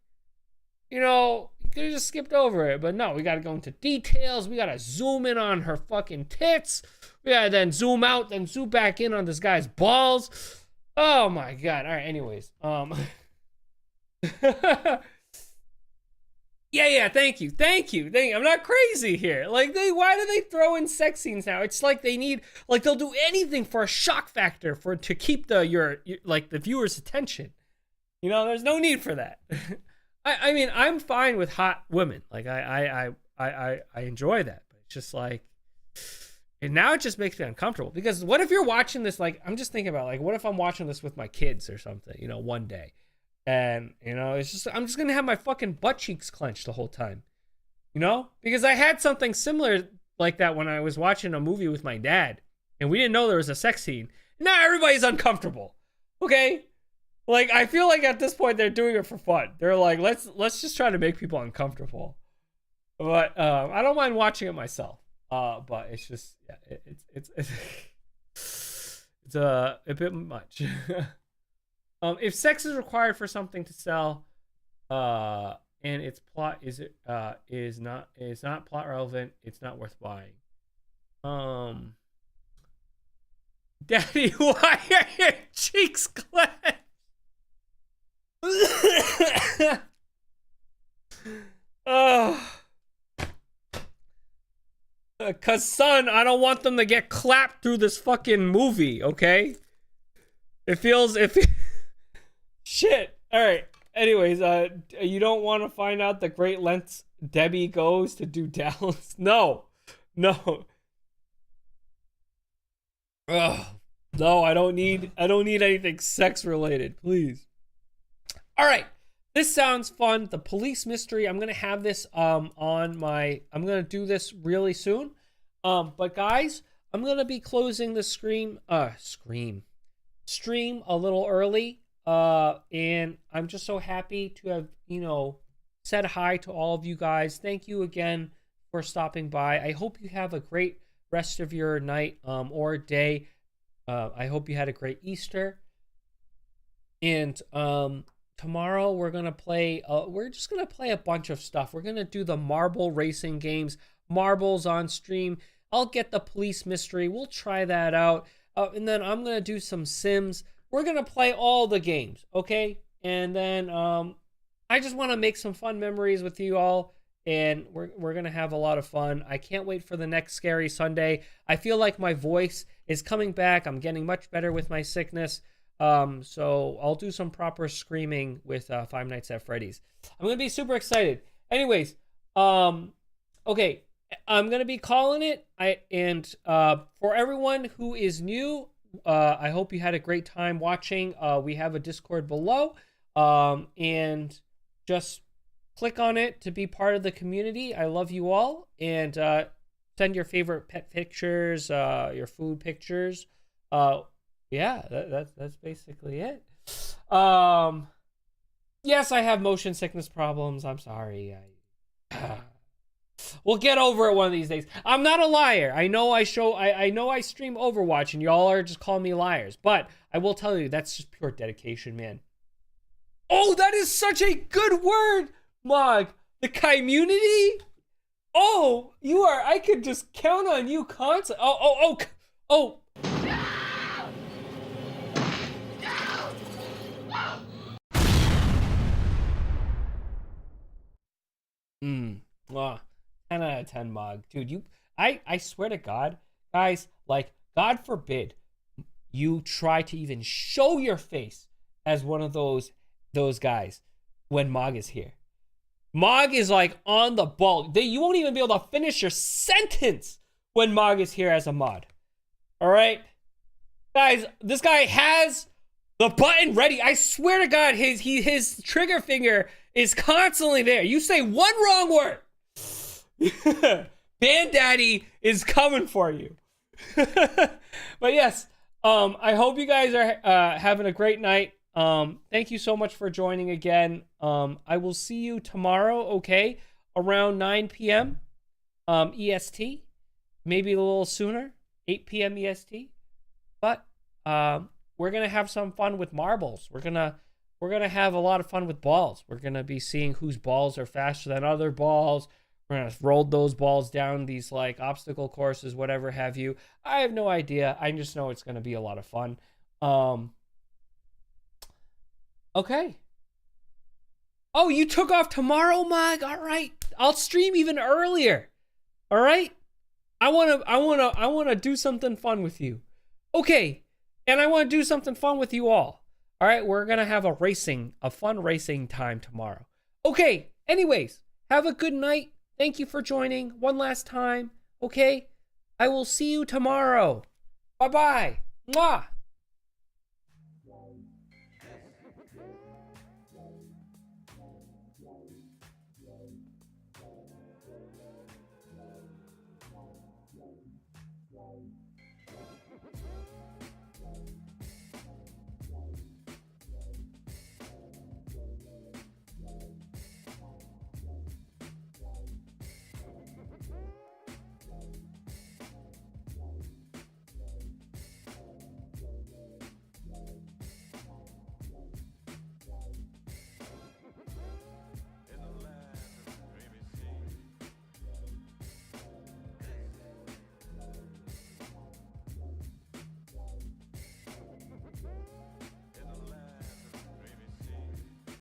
you know, you could have just skipped over it. But no, we gotta go into details. We gotta zoom in on her fucking tits. We gotta then zoom out, then zoom back in on this guy's balls. Oh my god. All right. Anyways, Yeah, thank you. I'm not crazy here. Like, why do they throw in sex scenes now? It's like they need, like, they'll do anything for a shock factor to keep the viewer's attention. You know, there's no need for that. I mean, I'm fine with hot women. Like, I enjoy that. But it's just like, and now it just makes me uncomfortable because what if you're watching this? Like, I'm just thinking about like, what if I'm watching this with my kids or something? You know, one day. And, you know, it's just, I'm just going to have my fucking butt cheeks clenched the whole time, you know, because I had something similar like that when I was watching a movie with my dad and we didn't know there was a sex scene. Now everybody's uncomfortable. Okay. Like, I feel like at this point they're doing it for fun. They're like, let's just try to make people uncomfortable. But, I don't mind watching it myself. But it's just, yeah, it's a bit much. If sex is required for something to sell, and its plot is not plot relevant, it's not worth buying. Daddy, why are your cheeks clenched? Oh. 'Cause son, I don't want them to get clapped through this fucking movie, okay? Shit. All right. Anyways, you don't want to find out the great lengths Debbie goes to do Dallas? No. Ugh. No, I don't need anything sex related, please. All right. This sounds fun. The police mystery. I'm gonna have this I'm gonna do this really soon. But guys, I'm gonna be closing the stream a little early. And I'm just so happy to have, you know, said hi to all of you guys. Thank you again for stopping by. I hope you have a great rest of your night or day. I hope you had a great Easter. And tomorrow we're gonna play. We're just gonna play a bunch of stuff. We're gonna do the marble racing games, marbles on stream. I'll get the police mystery. We'll try that out, and then I'm gonna do some Sims. We're gonna play all the games, okay? And then I just want to make some fun memories with you all, and we're gonna have a lot of fun. I can't wait for the next Scary Sunday. I feel like my voice is coming back. I'm getting much better with my sickness. So I'll do some proper screaming with Five Nights at Freddy's. I'm gonna be super excited. Anyways, okay, I'm gonna be calling it. For everyone who is new, I hope you had a great time watching. We have a Discord below, and just click on it to be part of the community. I love you all, and send your favorite pet pictures, your food pictures. Yeah, that's basically it. Yes, I have motion sickness problems. I'm sorry. We'll get over it one of these days. I'm not a liar. I know I stream Overwatch, and y'all are just calling me liars. But I will tell you, that's just pure dedication, man. Oh, that is such a good word, Mog. The community? Oh, you are. I could just count on you constantly. Oh. Wow. 10 out of 10, Mog. Dude, I swear to God, guys, like, God forbid you try to even show your face as one of those guys when Mog is here. Mog is like on the ball. You won't even be able to finish your sentence when Mog is here as a mod. All right? Guys, this guy has the button ready. I swear to God, his trigger finger is constantly there. You say one wrong word, Bandaddy is coming for you. But yes, I hope you guys are having a great night. Thank you so much for joining again. I will see you tomorrow, okay? Around 9 p.m. EST. Maybe a little sooner, 8 p.m. EST. But we're gonna have some fun with marbles. We're gonna have a lot of fun with balls. We're gonna be seeing whose balls are faster than other balls. We're gonna roll those balls down these like obstacle courses, whatever have you. I have no idea. I just know it's gonna be a lot of fun. Okay. Oh, you took off tomorrow, Mog? All right. I'll stream even earlier. All right? I wanna do something fun with you. Okay. And I want to do something fun with you all. All right, we're going to have a fun racing time tomorrow. Okay, anyways, have a good night. Thank you for joining one last time. Okay, I will see you tomorrow. Bye-bye. Mwah.